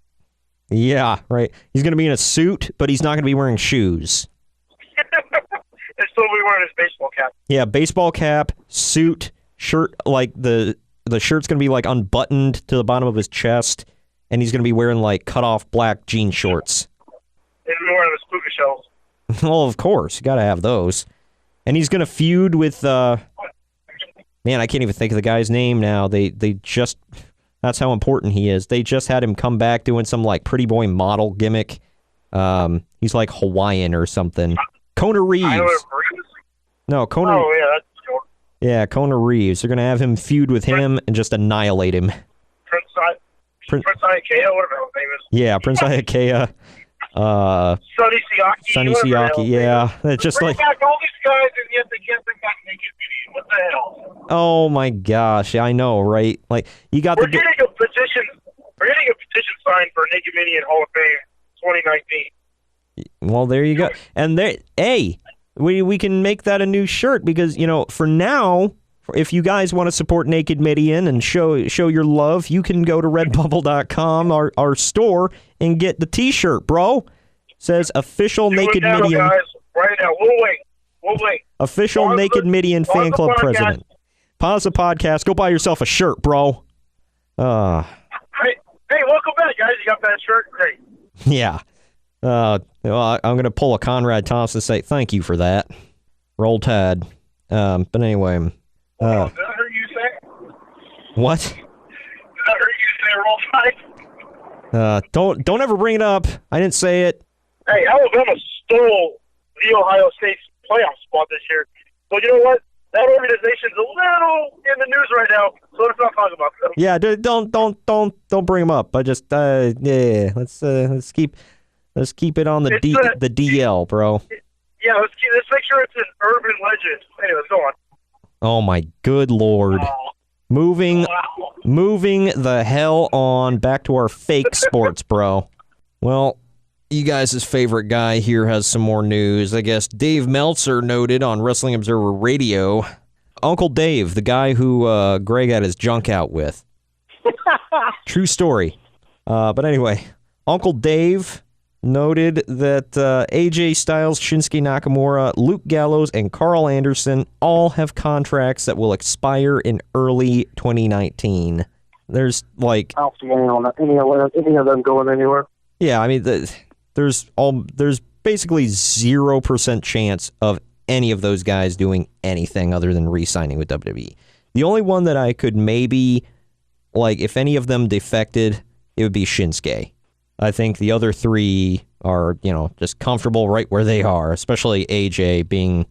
E: Yeah, right. He's going to be in a suit, but he's not going to be wearing shoes.
F: And still be wearing his baseball cap.
E: Yeah, baseball cap, suit, shirt. Like the shirt's going to be like unbuttoned to the bottom of his chest, and he's going to be wearing like cut off black jean shorts.
F: He's been wearing his puka shells.
E: Well, of course, you got to have those. And he's going to feud with man, I can't even think of the guy's name now. They just. That's how important he is. They just had him come back doing some, like, pretty boy model gimmick. He's, like, Hawaiian or something. Kona Reeves. No, Kona...
F: Oh, yeah, that's cool.
E: Yeah, Kona Reeves. They're going to have him feud with him and just annihilate him.
F: Prince Iakea, whatever his name is.
E: Yeah, Prince Iakea.
F: Sonny Siaki.
E: Sonny Siaki, yeah. It's just
F: Bring
E: like...
F: back all these guys, and yet they can't bring back Naked Video. What the hell?
E: Oh, my gosh. I know, right? Like, you got
F: We're getting a petition signed for Naked Minion Hall of Fame 2019.
E: Well, there you go. And there, hey, we can make that a new shirt because, you know, for now, if you guys want to support Naked Midian and show your love, you can go to redbubble.com, our store, and get the t-shirt, bro. It says official Naked Midian.
F: Guys, right now. We'll wait.
E: Official Naked Midian fan club president. Pause the podcast. Go buy yourself a shirt, bro.
F: Hey, welcome back, guys. You got that shirt? Great.
E: Yeah. Well, I'm going to pull a Conrad Thompson and say thank you for that. Roll Tide. But anyway.
F: Did I hear you say?
E: What?
F: Did I hear you say Roll Tide?
E: Don't ever bring it up. I didn't say it.
F: Hey, Alabama stole the Ohio State's playoff spot this year. So you know what? That organization's a little in the news right now, so let's not talk about them.
E: Yeah, don't bring them up. I just yeah, let's keep it on the the DL, bro.
F: Yeah, let's make sure it's an urban legend. Anyways, go on.
E: Oh my good lord. Moving the hell on back to our fake sports, bro. Well, you guys' favorite guy here has some more news. I guess Dave Meltzer noted on Wrestling Observer Radio, Uncle Dave, the guy who Greg had his junk out with. True story. But anyway, Uncle Dave noted that AJ Styles, Shinsuke Nakamura, Luke Gallows, and Carl Anderson all have contracts that will expire in early 2019. There's like...
G: I don't see any of them going anywhere.
E: Yeah, I mean... There's basically 0% chance of any of those guys doing anything other than re-signing with WWE. The only one that I could maybe, like, if any of them defected, it would be Shinsuke. I think the other three are, you know, just comfortable right where they are, especially AJ being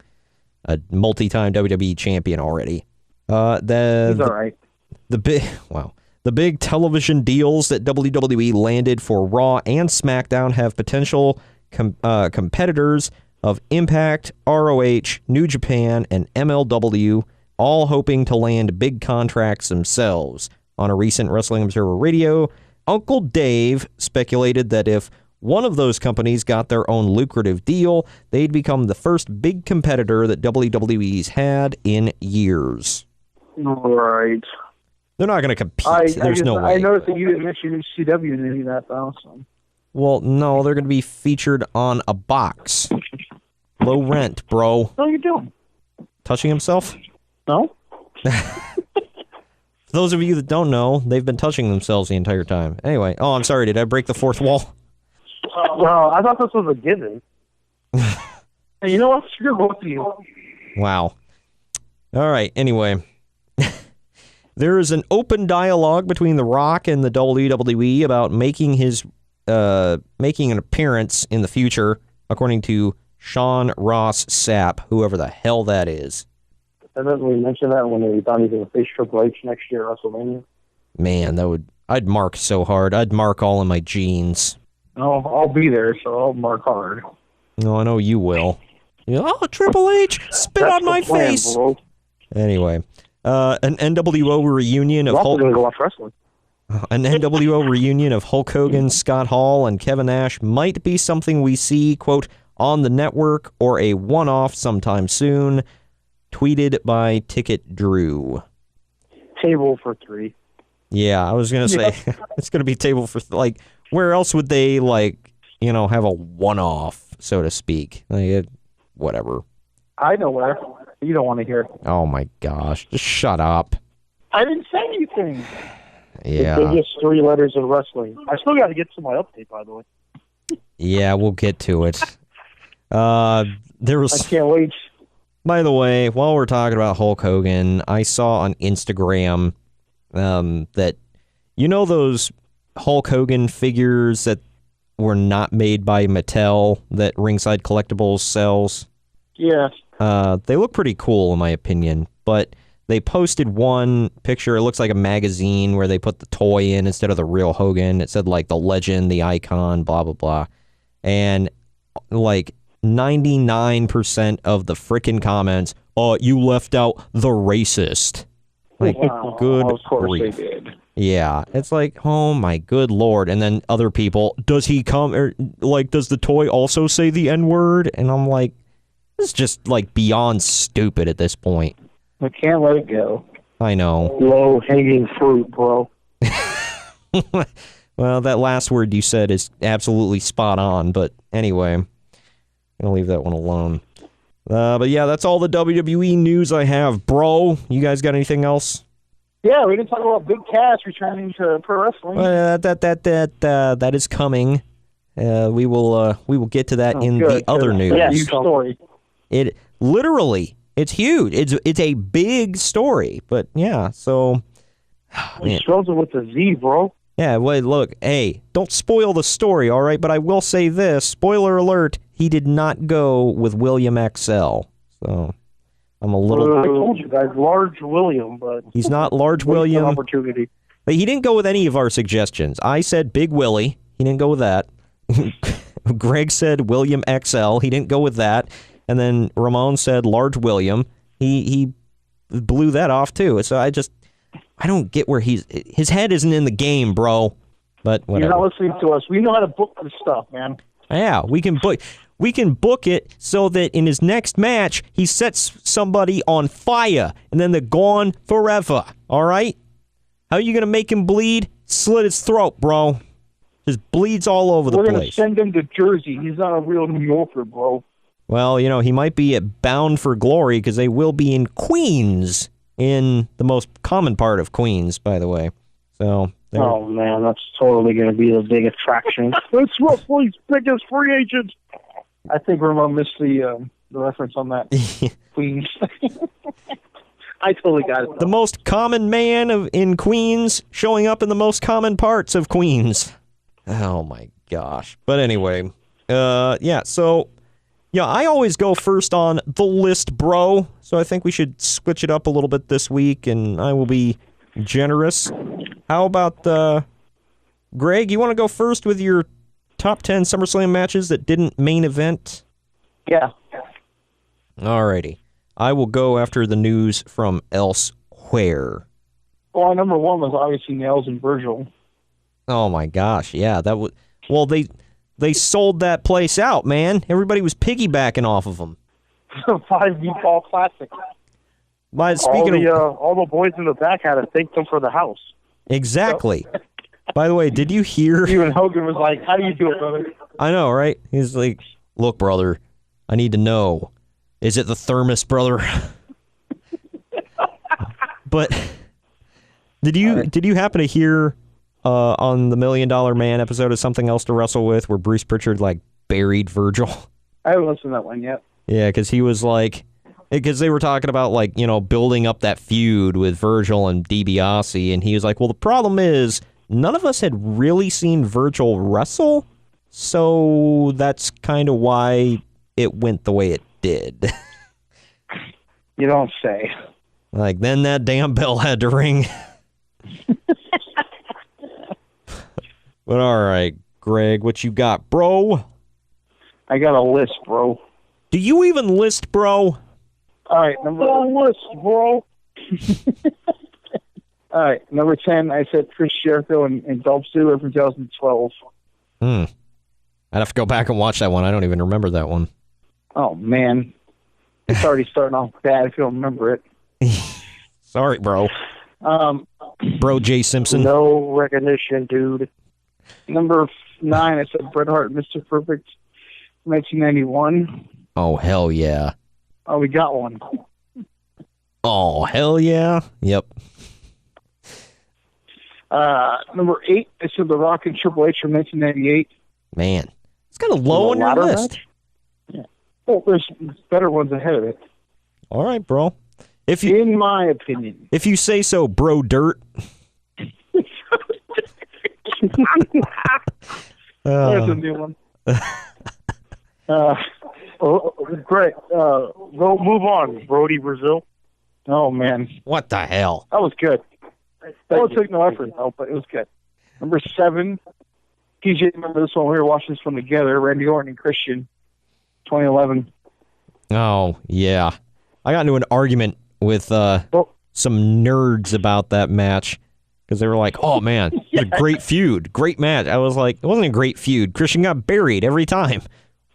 E: a multi-time WWE champion already.
G: He's all right.
E: The The big television deals that WWE landed for Raw and SmackDown have potential competitors of Impact, ROH, New Japan, and MLW, all hoping to land big contracts themselves. On a recent Wrestling Observer Radio, Uncle Dave speculated that if one of those companies got their own lucrative deal, they'd become the first big competitor that WWE's had in years.
G: Right.
E: They're not going to compete. There's no way.
G: I noticed that you didn't mention CW in any of that, though. So.
E: Well, no, they're going to be featured on a box. Low rent, bro.
G: What are you doing?
E: Touching himself?
G: No.
E: For those of you that don't know, they've been touching themselves the entire time. Anyway, I'm sorry, did I break the fourth wall?
G: Well, I thought this was a given. Hey, you know what? Screw both of you.
E: Wow. All right, anyway. There is an open dialogue between The Rock and the WWE about making an appearance in the future, according to Sean Ross Sapp, whoever the hell that is.
G: Haven't we mentioned that when we thought he was going to face Triple H next year at WrestleMania?
E: Man, I'd mark so hard. I'd mark all in my jeans.
G: Oh, I'll be there, so I'll mark hard.
E: No, I know you will. Oh, Triple H, spit on my face.
G: Bro.
E: Anyway, an NWO reunion of
G: Hulk. Going to go watch wrestling.
E: An NWO reunion of Hulk Hogan, Scott Hall, and Kevin Nash might be something we see, quote, on the network or a one-off sometime soon. Tweeted by Ticket Drew.
G: Table for 3.
E: Yeah, I was going to say, it's going to be table for, where else would they, have a one-off, so to speak? Whatever.
G: I know where. You don't want to hear.
E: Oh, my gosh. Just shut up.
G: I didn't say anything.
E: Yeah.
G: The biggest 3 letters of wrestling. I still got to get to my update, by the way.
E: Yeah, we'll get to it. There was.
G: I can't wait.
E: By the way, while we're talking about Hulk Hogan, I saw on Instagram that, those Hulk Hogan figures that were not made by Mattel that Ringside Collectibles sells?
G: Yeah.
E: They look pretty cool, in my opinion, but they posted one picture. It looks like a magazine where they put the toy in instead of the real Hogan. It said, the legend, the icon, blah, blah, blah. And, 99% of the frickin' comments, you left out the racist.
G: Wow.
E: Good
G: of course
E: grief.
G: they did.
E: Yeah, it's oh my good lord. And then other people, does he come, or does the toy also say the N-word? And I'm like, this is just beyond stupid at this point.
G: I can't let it go.
E: I know.
G: Low-hanging fruit, bro.
E: Well, that last word you said is absolutely spot on, but anyway, I'm gonna leave that one alone. But yeah, that's all the WWE news I have, bro. You guys got anything else?
G: Yeah, we didn't talk about Big Cass returning to pro wrestling.
E: That is coming. We will get to that in the other news.
G: Yeah, huge story.
E: It literally, it's huge. It's a big story. But yeah, so
G: He spells it with a Z, bro.
E: Yeah, wait, look, hey, don't spoil the story, all right? But I will say this, spoiler alert, he did not go with William XL. So I'm a little...
G: I told you guys, Large William, but...
E: He's not Large William.
G: Opportunity.
E: But he didn't go with any of our suggestions. I said Big Willie. He didn't go with that. Greg said William XL. He didn't go with that. And then Ramon said Large William. He blew that off, too. So I don't get where his head isn't in the game, bro. But whatever.
G: You're not listening to us. We know how to book this stuff, man.
E: Yeah, we can book it so that in his next match he sets somebody on fire and then they're gone forever. All right? How are you gonna make him bleed? Slit his throat, bro. Just bleeds all over the place.
G: We're gonna send him to Jersey. He's not a real New Yorker, bro.
E: Well, he might be at Bound for Glory because they will be in Queens. In the most common part of Queens, by the way. So.
G: Oh man, that's totally going to be the big attraction. It's wrestling's biggest free agent. I think Ramon missed the reference on that. Queens. I totally got it.
E: The most common man in Queens showing up in the most common parts of Queens. Oh my gosh. But anyway, yeah. So. Yeah, I always go first on the list, bro. So I think we should switch it up a little bit this week, and I will be generous. How about Greg? You want to go first with your top 10 SummerSlam matches that didn't main event?
G: Yeah.
E: Alrighty. I will go after the news from elsewhere.
G: Well, number one was obviously Nails and Virgil.
E: Oh my gosh, yeah, that was. Well, they sold that place out, man. Everybody was piggybacking off of them.
G: 5 Meatball Classic.
E: By speaking of,
G: all the boys in the back had to thank them for the house.
E: exactly. By the way, did you hear?
G: Even Hogan was like, "How do you do it, brother?"
E: I know, right? He's like, "Look, brother, I need to know. Is it the thermos, brother?" But did you happen to hear on the $1 Million Man episode of Something Else to Wrestle With where Bruce Pritchard like buried Virgil?
G: I haven't listened to that one yet.
E: Yeah, because he was like, because they were talking about like, you know, building up that feud with Virgil and DiBiase, and he was like, well, the problem is none of us had really seen Virgil wrestle, so that's kind of why it went the way it did.
G: You don't say.
E: Like, then that damn bell had to ring. But all right, Greg, what you got, bro?
G: I got a list, bro.
E: Do you even list, bro?
G: All right, number list, bro. All right, number 10, I said Chris Jericho and Dolph Ziggler from 2012.
E: I'd have to go back and watch that one. I don't even remember that one.
G: Oh, man. It's already starting off bad if you don't remember it.
E: Sorry, bro. Bro Jay Simpson.
G: No recognition, dude. Number 9, I said Bret Hart, Mr. Perfect, 1991.
E: Oh, hell yeah.
G: Oh, we got one.
E: Oh, hell yeah. Yep.
G: Number 8, I said The Rock and Triple H from 1998.
E: Man, it's kind of low on your list.
G: Yeah. Well, there's better ones ahead of it.
E: All right, bro.
G: In my opinion.
E: If you say so, bro dirt.
G: There's a new one. Great. We'll move on. Brody Brazil. Oh, man.
E: What the hell?
G: That was good. Well, it took no effort, though, but it was good. Number 7, TJ, remember this one? We were watching this one together. Randy Orton and Christian, 2011.
E: Oh, yeah. I got into an argument with some nerds about that match because they were like, oh, man, it's a great feud. Great match. I was like, it wasn't a great feud. Christian got buried every time.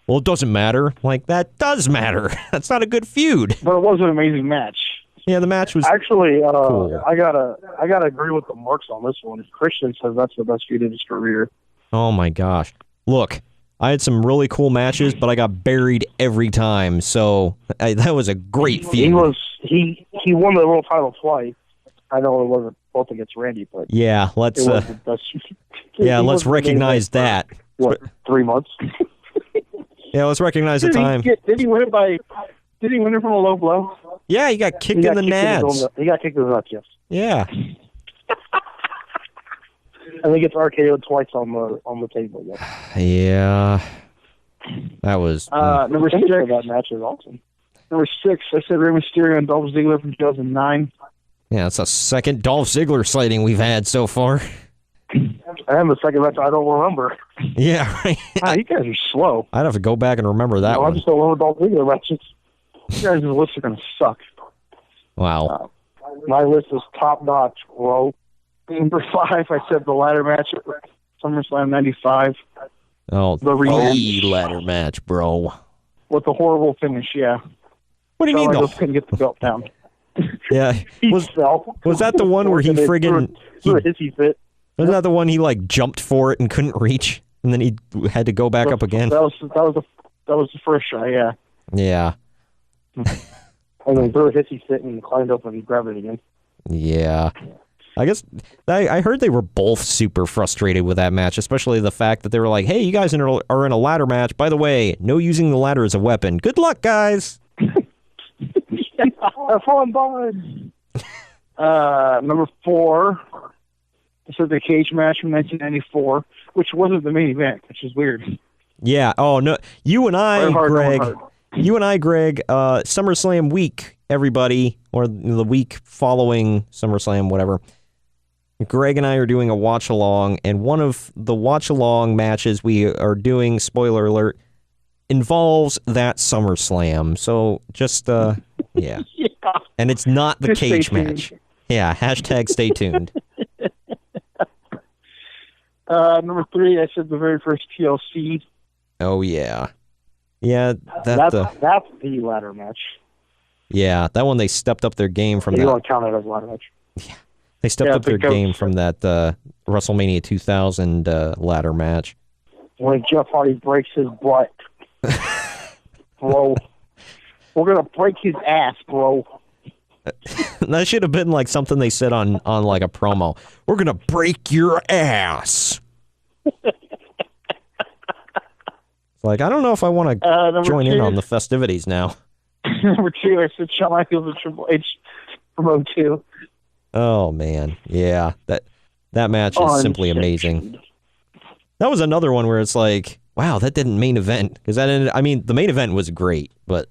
E: Well, it doesn't matter. Like, that does matter. That's not a good feud.
G: But it was an amazing match.
E: Yeah, the match was
G: actually
E: cool.
G: I gotta agree with the marks on this one. Christian says that's the best feud of his career.
E: Oh my gosh! Look, I had some really cool matches, but I got buried every time. So that was a great feud.
G: He won the world title twice. I know it wasn't both against Randy, but
E: yeah, let's let's recognize that.
G: What, 3 months?
E: Yeah, let's recognize the time.
G: Did he win it from a low blow?
E: Yeah, he got kicked in the nads.
G: He got kicked in the nuts, yes.
E: Yeah.
G: I think it's RKO'd twice on the table. Yeah.
E: Yeah. That was
G: number 6. That match is awesome. Number 6, I said Rey Mysterio and Dolph Ziggler from 2009.
E: Yeah, it's a second Dolph Ziggler sighting we've had so far.
G: And the second match I don't remember.
E: Yeah, right.
G: Wow, you guys are slow.
E: I'd have to go back and remember that one.
G: I just don't remember Dolph Ziggler matches. You guys' lists are going to suck.
E: Wow.
G: My list is top notch, bro. Number 5, I said the ladder match at SummerSlam 95.
E: Oh,
G: the
E: ladder match, bro.
G: With the horrible finish, yeah.
E: What do you mean?
G: I just couldn't get the belt down.
E: Yeah. Was that the one where he friggin'
G: threw a hissy fit?
E: Wasn't that the one he like jumped for it and couldn't reach, and then he had to go back up again?
G: That was the first shot, yeah.
E: Yeah.
G: And then threw a hissy fit and climbed up and grabbed it again.
E: Yeah. I guess I heard they were both super frustrated with that match, especially the fact that they were like, hey, you guys are in a ladder match. By the way, no using the ladder as a weapon. Good luck, guys.
G: Have fun, bud. Number 4, I said the cage match from 1994, which wasn't the main event, which is weird.
E: Yeah. Oh, no. You and I, Greg, SummerSlam week, everybody, or the week following SummerSlam, whatever. Greg and I are doing a watch-along, and one of the watch-along matches we are doing, spoiler alert, involves that SummerSlam. So just, yeah.
G: Yeah.
E: And it's not the
G: Just stay
E: cage
G: tuned.
E: match. Yeah, hashtag stay tuned.
G: Number 3, I said the very first TLC.
E: Oh, yeah. Yeah,
G: That's the ladder match.
E: yeah, that one they stepped up their game from
G: You
E: that.
G: don't count it as a ladder match.
E: They stepped
G: Yeah,
E: up their
G: because-
E: game from that WrestleMania 2000 ladder match.
G: When Jeff Hardy breaks his butt. Bro. We're going to break his ass, bro.
E: That should have been like something they said on like a promo. We're gonna break your ass. It's like, I don't know if I want to
G: Number
E: join in
G: 2.
E: on the festivities now.
G: Number 2, I said Shawn Michaels and Triple H from 02.
E: Oh man, yeah, that match is simply amazing. That was another one where it's like, wow, that didn't main event, because that ended. I mean, the main event was great, but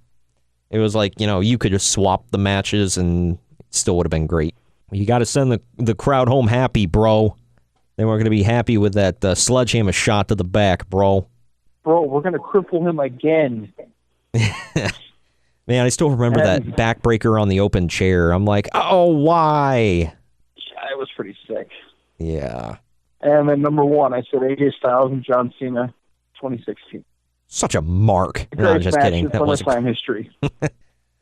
E: it was like, you could just swap the matches and it still would have been great. You got to send the crowd home happy, bro. They weren't going to be happy with that sledgehammer shot to the back, bro.
G: Bro, we're going to cripple him again.
E: Man, I still remember that backbreaker on the open chair. I'm like, oh, why?
G: Yeah, it was pretty sick.
E: Yeah.
G: And then number 1, I said AJ Styles and John Cena, 2016.
E: Such a mark. No, I'm
G: Greatest
E: just
G: match
E: kidding.
G: in
E: That was
G: SummerSlam history.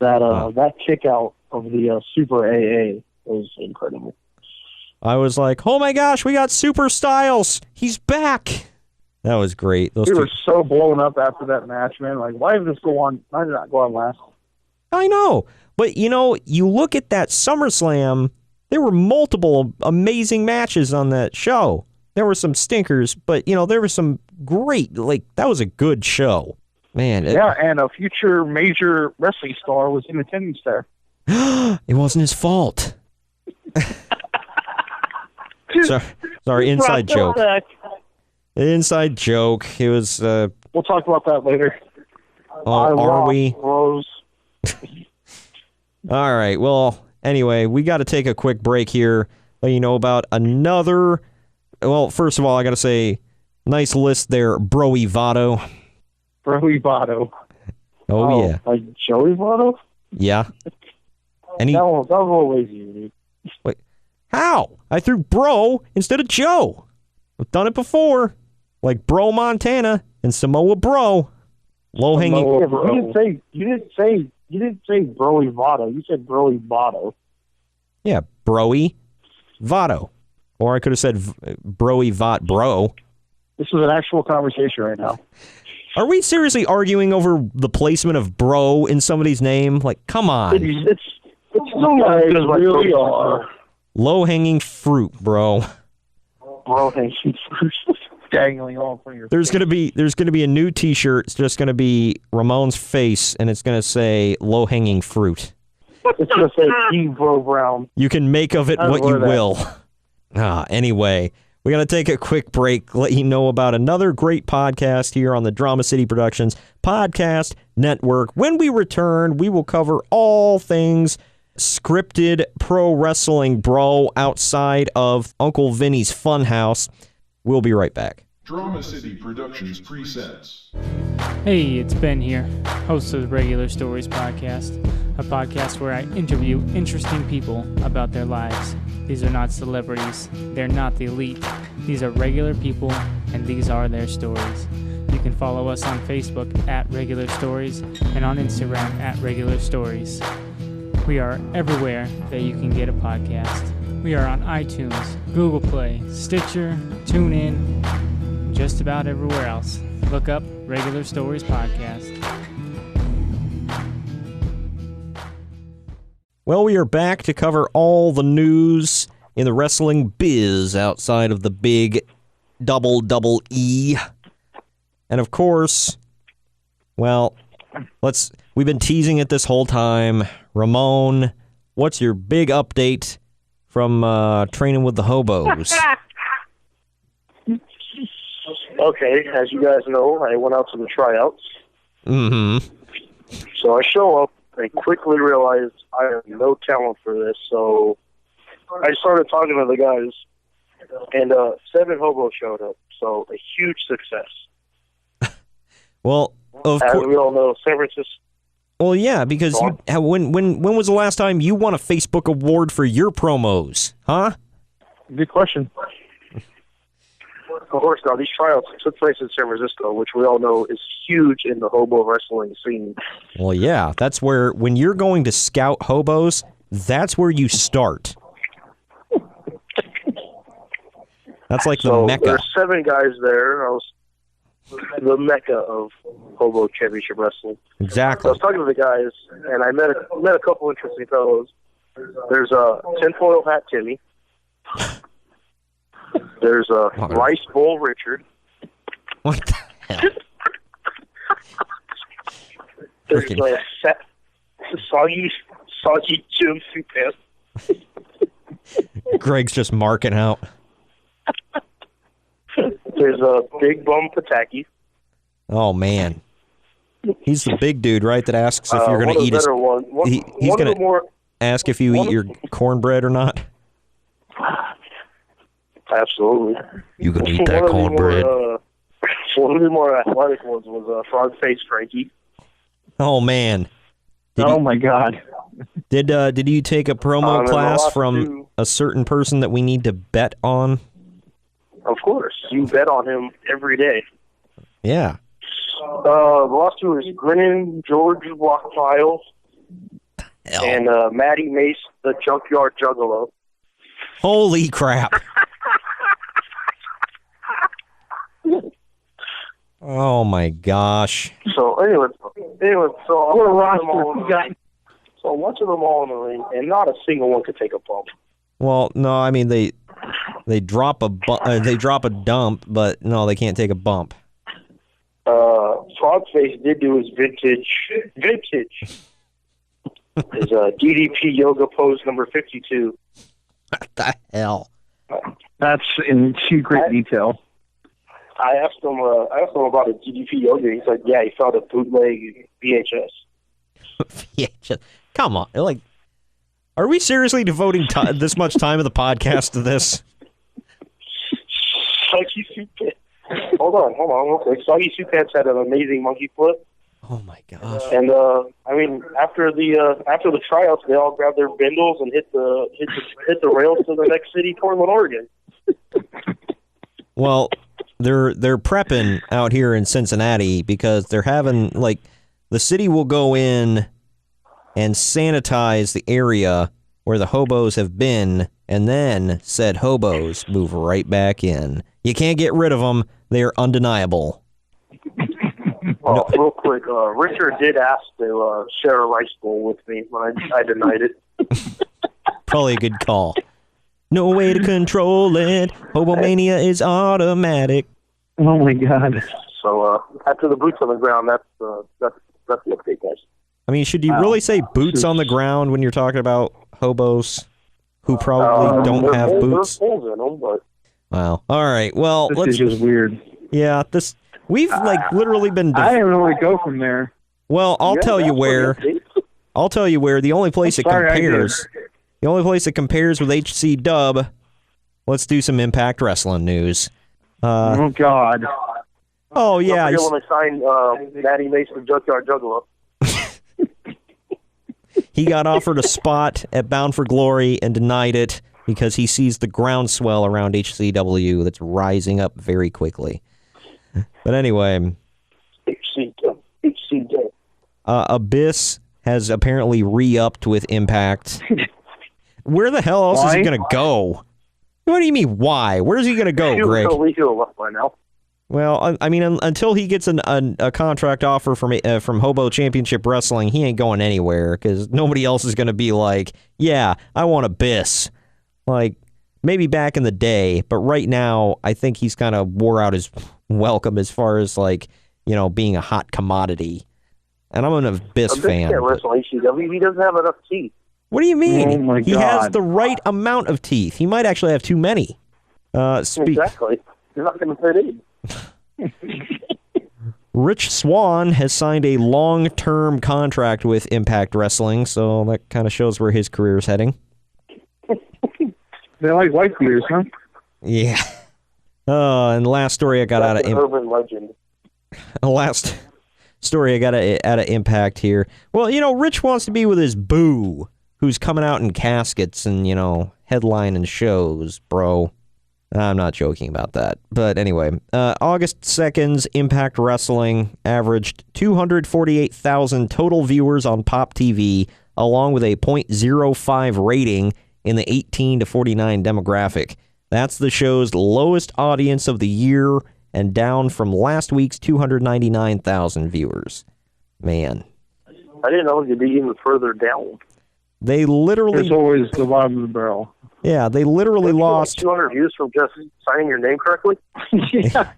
G: That kick out of the Super AA was incredible.
E: I was like, oh my gosh, we got Super Styles. He's back. That was great. Those
G: We
E: two.
G: were so blown up after that match, man. Like, why did this go on? Why did it not go on last?
E: I know. But, you look at that SummerSlam, there were multiple amazing matches on that show. There were some stinkers, but, there were some great, that was a good show. Man.
G: Yeah, and a future major wrestling star was in attendance there.
E: It wasn't his fault. Sorry, inside joke. Inside joke. It was,
G: We'll talk about that later.
E: are we?
G: Rose.
E: All right. Well, anyway, we got to take a quick break here. Let you know about another. Well, first of all, I got to say, nice list there, Broey Votto.
G: Broey Votto.
E: Oh, yeah.
G: Like Joey Votto?
E: Yeah. And he,
G: That was a little lazy, dude.
E: wait, how? I threw Bro instead of Joe. I've done it before. Like Bro Montana and Samoa Bro. Low hanging.
G: Yeah, but you didn't say Broey Votto. You said Broey Votto.
E: Yeah, Broey Votto. Or I could have said Broey Vot Bro.
G: This is an actual conversation right now.
E: Are we seriously arguing over the placement of Bro in somebody's name? Like, come on.
G: It's still not as good as what really are.
E: Low hanging fruit, bro.
G: Bro, thanks. Dangling all in front of your
E: There's gonna be a new T-shirt. It's just gonna be Ramon's face, and it's gonna say "low hanging fruit."
G: It's gonna say King Bro Brown.
E: You can make of it
G: I
E: what you
G: wear that.
E: will. Anyway, we're gonna take a quick break. Let you know about another great podcast here on the Drama City Productions Podcast Network. When we return, we will cover all things scripted pro wrestling, bro, outside of Uncle Vinny's Funhouse. We'll be right back.
A: Drama City Productions presents.
H: Hey, it's Ben here, host of the Regular Stories podcast, a podcast where I interview interesting people about their lives. These are not celebrities, they're not the elite. These are regular people, and these are their stories. You can follow us on Facebook at Regular Stories and on Instagram at Regular Stories. We are everywhere that you can get a podcast. We are on iTunes, Google Play, Stitcher, TuneIn, just about everywhere else. Look up Regular Stories Podcast.
E: Well, we are back to cover all the news in the wrestling biz outside of the big double E. And of course, well, we've been teasing it this whole time. Ramon, what's your big update from training with the hobos?
G: Okay, as you guys know, I went out to the tryouts.
E: Mm-hmm.
G: So I show up and quickly realize I have no talent for this. So I started talking to the guys,
I: and 7 hobos showed up. So a huge success.
E: Well, of
I: As
E: course.
I: we all know, San Francisco.
E: Well, yeah, because when was the last time you won a Facebook award for your promos? Huh?
G: Good question.
I: Of course, now these tryouts took place in San Francisco, which we all know is huge in the hobo wrestling scene.
E: Well, yeah, that's where, when you're going to scout hobos, that's where you start. That's like the Mecca.
I: There's 7 guys there. I was the Mecca of hobo championship wrestling.
E: Exactly.
I: I was talking to the guys, and I met a couple interesting fellows. There's a tinfoil hat Timmy. There's a rice bowl Richard.
E: What the hell?
I: There's a soggy Jim soup pants.
E: Greg's just marking out.
I: There's a big bum Pataki.
E: Oh, man. He's the big dude, right, that asks if you're going to eat his... He's going to ask if you eat your cornbread or not?
I: Absolutely.
E: You going to eat that cornbread?
I: One of the more athletic ones was Frog Face Frankie.
E: Oh, man.
G: My God.
E: Did you take a promo class from a certain person that we need to bet on?
I: Of course. You bet on him every day.
E: Yeah.
I: The last 2 is Grinning George Rockpile and Matty Mace, the Junkyard Juggalo.
E: Holy crap. Oh, my gosh.
I: So, anyway, so I'm watching them all in the ring, and not a single one could take a bump.
E: Well, no, I mean, they drop a dump, but no, they can't take a bump.
I: Frogface did do his vintage. His DDP yoga pose number 52.
E: What the hell?
G: That's in great detail.
I: I asked him about his DDP yoga. He said, yeah, he found a bootleg VHS.
E: VHS? Come on. Like, are we seriously devoting this much time of the podcast to this?
I: Soggy Soup Pants. Hold on, real quick. Soggy Soup Pants had an amazing monkey flip.
E: Oh my gosh!
I: And I mean, after the tryouts, they all grabbed their bindles and hit the rails to the next city, Portland, Oregon.
E: Well, they're prepping out here in Cincinnati because they're having, like, the city will go in and sanitize the area where the hobos have been, and then said hobos move right back in. You can't get rid of them. They are undeniable.
I: Well, real quick, Richard did ask to share a rice bowl with me, but I denied it.
E: Probably a good call. No way to control it. Hobomania is automatic.
G: Oh my God!
I: So after the boots on the ground, that's the update, guys.
E: I mean, should you really say boots on the ground when you're talking about hobos who probably don't have boots?
I: There's holes in them, but...
E: Wow. All right. Well,
G: this is just weird.
E: Yeah, we've literally been.
G: I don't know where to go from there.
E: Well, I'll tell you where. I'll tell you where. The only place it compares. The only place it compares with HC Dub. Let's do some Impact Wrestling news.
G: Oh God.
E: Oh yeah.
I: Don't forget when I signed Matty Mason, Junkyard Juggalo.
E: He got offered a spot at Bound for Glory and denied it because he sees the groundswell around HCW that's rising up very quickly. But anyway,
I: HCW.
E: Abyss has apparently re-upped with Impact. Where the hell else is he going to go? What do you mean, why? Where is he going to go, Greg?
I: By now.
E: Well, I mean, until he gets a contract offer from Hobo Championship Wrestling, he ain't going anywhere because nobody else is going to be like, yeah, I want Abyss. Like, maybe back in the day, but right now, I think he's kind of wore out his welcome as far as, like, you know, being a hot commodity. And I'm an Abyss fan.
I: Can't wrestle HCW. He doesn't have enough teeth.
E: What do you mean?
G: Oh my
E: he
G: God.
E: has the right amount of teeth. He might actually have too many.
I: Exactly. You're not going to fit in.
E: Rich Swann has signed a long-term contract with Impact Wrestling, so that kind of shows where his career is heading.
G: They like white beers, huh?
E: Yeah. And the last story I got out of
I: urban legend.
E: Last story I got out of Impact here. Well, Rich wants to be with his boo, who's coming out in caskets and, headlining shows, bro. I'm not joking about that. But anyway, August 2nd's Impact Wrestling averaged 248,000 total viewers on Pop TV, along with a .05 rating in the 18 to 49 demographic. That's the show's lowest audience of the year and down from last week's 299,000 viewers. Man.
I: I didn't know it could be even further down.
E: They literally...
G: It's always the bottom of the barrel.
E: Yeah, they literally lost...
I: 200 views from just signing your name correctly?
G: Yeah.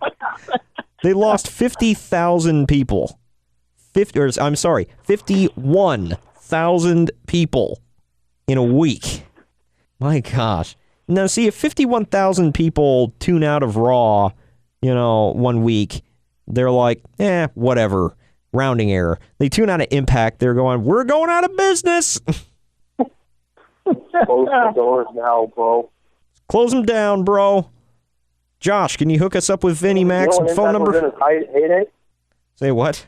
E: They lost 50,000 people. 51,000 people in a week. My gosh. Now, see, if 51,000 people tune out of Raw, 1 week, they're like, whatever, rounding error. They tune out of Impact, they're going, we're going out of business.
I: Close the doors now, bro.
E: Close them down, bro. Josh, can you hook us up with Vinnie Mac's phone number?
I: Was in his heyday?
E: Say what?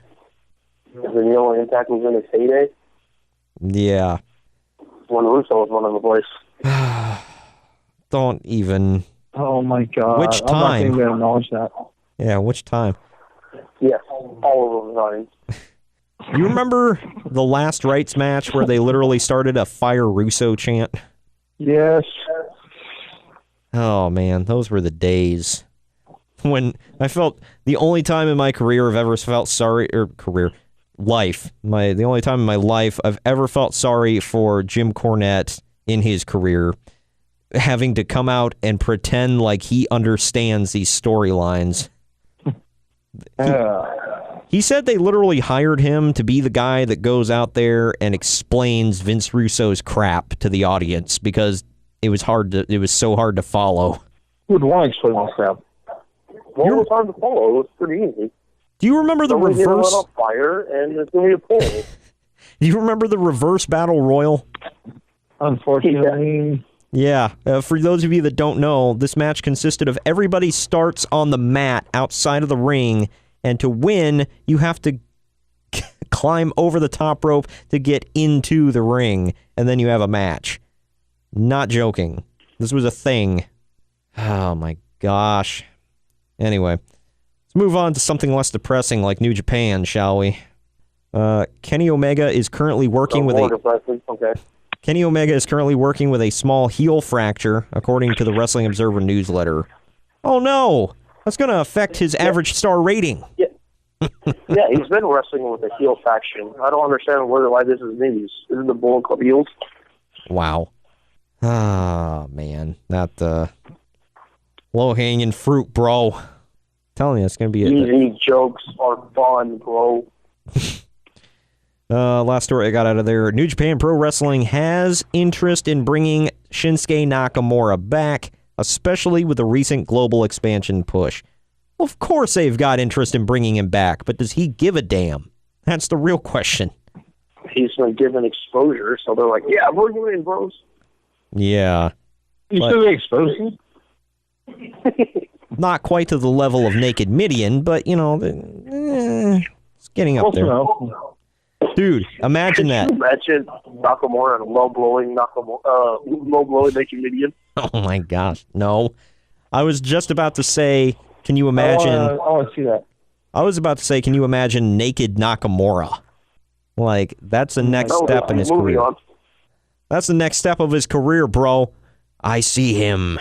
I: When Impact was in his heyday?
E: Yeah.
I: When Russo was one of the boys.
E: Don't even.
G: Oh my God!
E: Which time?
G: I'm not even gonna acknowledge that.
E: Yeah, which time?
I: Yes, all of those times.
E: You remember the last rights match where they literally started a Fire Russo chant?
G: Yes.
E: Oh man, those were the days when I felt the only time in my career I've ever felt sorry, the only time in my life I've ever felt sorry for Jim Cornette in his career, having to come out and pretend like he understands these storylines. He said they literally hired him to be the guy that goes out there and explains Vince Russo's crap to the audience because it was so hard to follow.
G: Who would want to explain that crap?
I: Well, it was hard to follow. It was pretty easy.
E: Do you remember the reverse?
I: On fire, and it's going to be a pull.
E: Do you remember the reverse battle royal?
G: Unfortunately.
E: Yeah. For those of you that don't know, this match consisted of everybody starts on the mat outside of the ring, and to win, you have to climb over the top rope to get into the ring, and then you have a match. Not joking. This was a thing. Oh my gosh. Anyway, let's move on to something less depressing like New Japan, shall we? Kenny Omega is currently working with Kenny Omega is currently working with a small heel fracture, according to the Wrestling Observer newsletter. Oh no! That's going to affect his average star rating.
I: Yeah. Yeah, he's been wrestling with a heel faction. I don't understand why this is news. Isn't the Bullet Club heels?
E: Wow. Ah, man. That, low-hanging fruit, bro. I'm telling you, it's going to be
I: easy jokes are fun, bro.
E: Last story I got out of there. New Japan Pro Wrestling has interest in bringing Shinsuke Nakamura back, especially with the recent global expansion push. Well, of course they've got interest in bringing him back, but does he give a damn? That's the real question.
I: He's been given exposure, so they're like, yeah, bring him in, bros.
E: Yeah.
G: You still get exposed?
E: Not quite to the level of Naked Midian, but, it's getting up there. Dude, imagine that.
I: Imagine Nakamura and low-blowing Naked Midian.
E: Oh my gosh, no. I was just about to say, can you imagine...
G: I want to see that.
E: I was about to say, can you imagine Naked Nakamura? Like, that's the next step in his career. That's the next step of his career, bro. I see him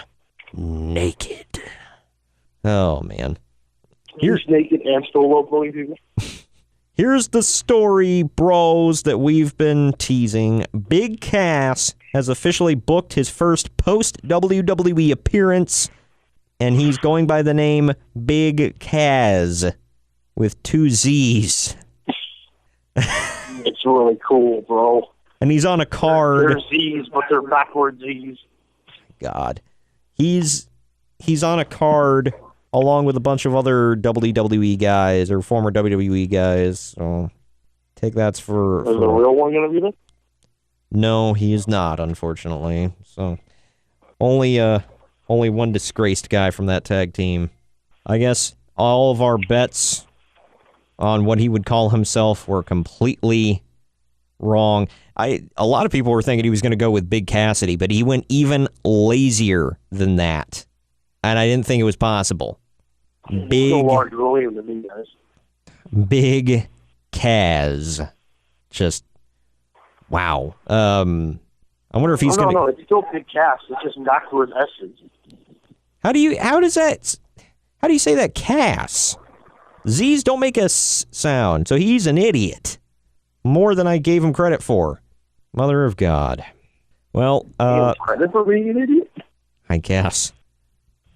E: naked. Oh, man.
I: He's naked and still low-blowing people.
E: Here's the story, bros, that we've been teasing. Big Cass has officially booked his first post-WWE appearance, and he's going by the name Big Kaz with 2 Z's.
I: It's really cool, bro.
E: And he's on a card.
I: They're Z's, but they're backward Z's.
E: God. He's on a card along with a bunch of other WWE guys or former WWE guys. So take that for...
I: Is the real one going to be there?
E: No, he is not, unfortunately. So only Only one disgraced guy from that tag team. I guess all of our bets on what he would call himself were completely wrong. A lot of people were thinking he was going to go with Big Cassidy, but he went even lazier than that. And I didn't think it was possible. Big Kaz. Just, wow. I wonder if he's going to...
I: No, it's still Big Cass. It's just back to his essence.
E: How do you say that? Cass? Z's don't make a sound, so he's an idiot. More than I gave him credit for. Mother of God. Well,
I: credit for being an idiot?
E: I guess.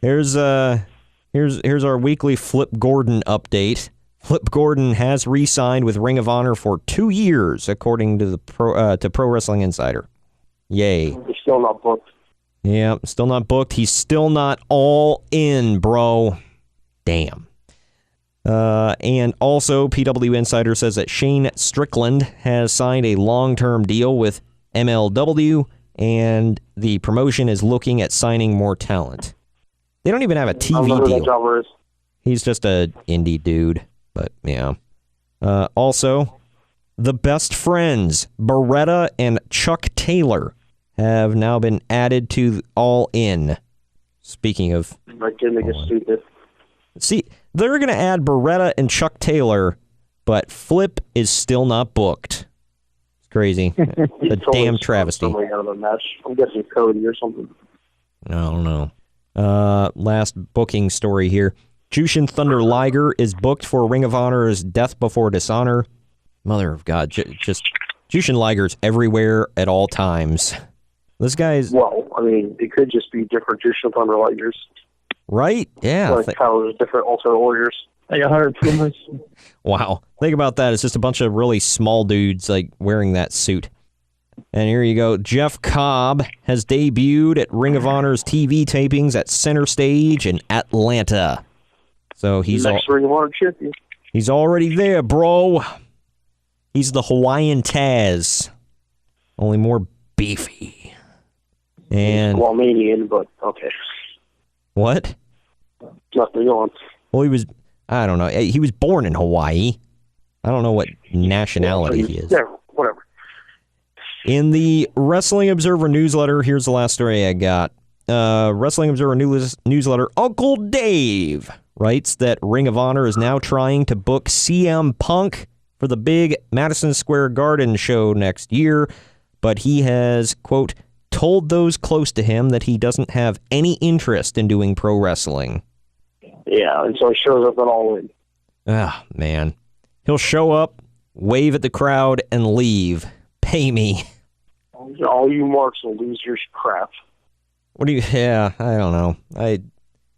E: Here's our weekly Flip Gordon update. Flip Gordon has re-signed with Ring of Honor for 2 years, according to the Pro Wrestling Insider. Yay.
I: He's still not booked.
E: Yeah, still not booked. He's still not all in, bro. Damn. And also, PW Insider says that Shane Strickland has signed a long-term deal with MLW, and the promotion is looking at signing more talent. They don't even have a TV deal. He's just a indie dude, but yeah. Also, the best friends, Beretta and Chuck Taylor, have now been added to All In. Speaking of...
I: My gimmick is stupid.
E: See, they're going to add Beretta and Chuck Taylor, but Flip is still not booked. It's crazy. A damn travesty.
I: Out of a match. I'm guessing Cody or something.
E: I don't know. Last booking story here. Jushin Thunder Liger is booked for Ring of Honor's Death Before Dishonor. Mother of God, just Jushin Liger's everywhere at all times. This guy's...
I: Well, I mean, it could just be different Jushin Thunder Ligers.
E: Right? Yeah.
I: Like how there's different Ultimate Warriors.
G: Like 100 Pumas.
E: Wow. Think about that. It's just a bunch of really small dudes like wearing that suit. And here you go. Jeff Cobb has debuted at Ring of Honor's TV tapings at Center Stage in Atlanta. So he's
I: Ring of Honor champion.
E: He's already there, bro. He's the Hawaiian Taz. Only more beefy. And
I: Guamanian, but okay.
E: What?
I: Nothing on.
E: Well, I don't know. He was born in Hawaii. I don't know what nationality he is.
I: Yeah, whatever.
E: In the Wrestling Observer newsletter, here's the last story I got. Wrestling Observer newsletter, Uncle Dave writes that Ring of Honor is now trying to book CM Punk for the big Madison Square Garden show next year, but he has, quote, told those close to him that he doesn't have any interest in doing pro wrestling.
I: Yeah, and so he shows up at All In.
E: Ah, man. He'll show up, wave at the crowd, and leave. Pay me.
I: All you marks will lose your crap.
E: Yeah, I don't know.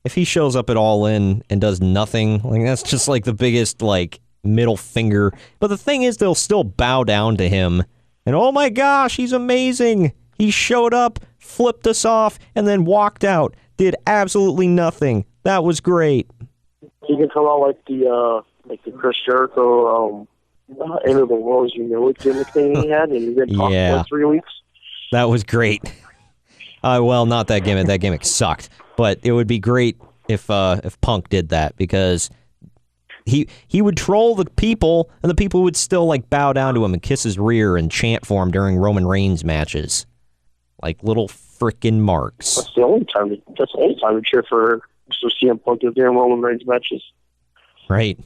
E: If he shows up at All In and does nothing, like that's just like the biggest like middle finger. But the thing is, they'll still bow down to him. And oh my gosh, he's amazing. He showed up, flipped us off, and then walked out. Did absolutely nothing. That was great.
I: He can come out like the Chris Jericho End of the World as You Know It gimmick thing he had, and he didn't talk for like 3 weeks.
E: That was great. Well, not that gimmick. That gimmick sucked. But it would be great if Punk did that, because he would troll the people, and the people would still like bow down to him and kiss his rear and chant for him during Roman Reigns matches, like little frickin' marks.
I: That's the only time we cheer for CM Punk during Roman Reigns matches.
E: Right.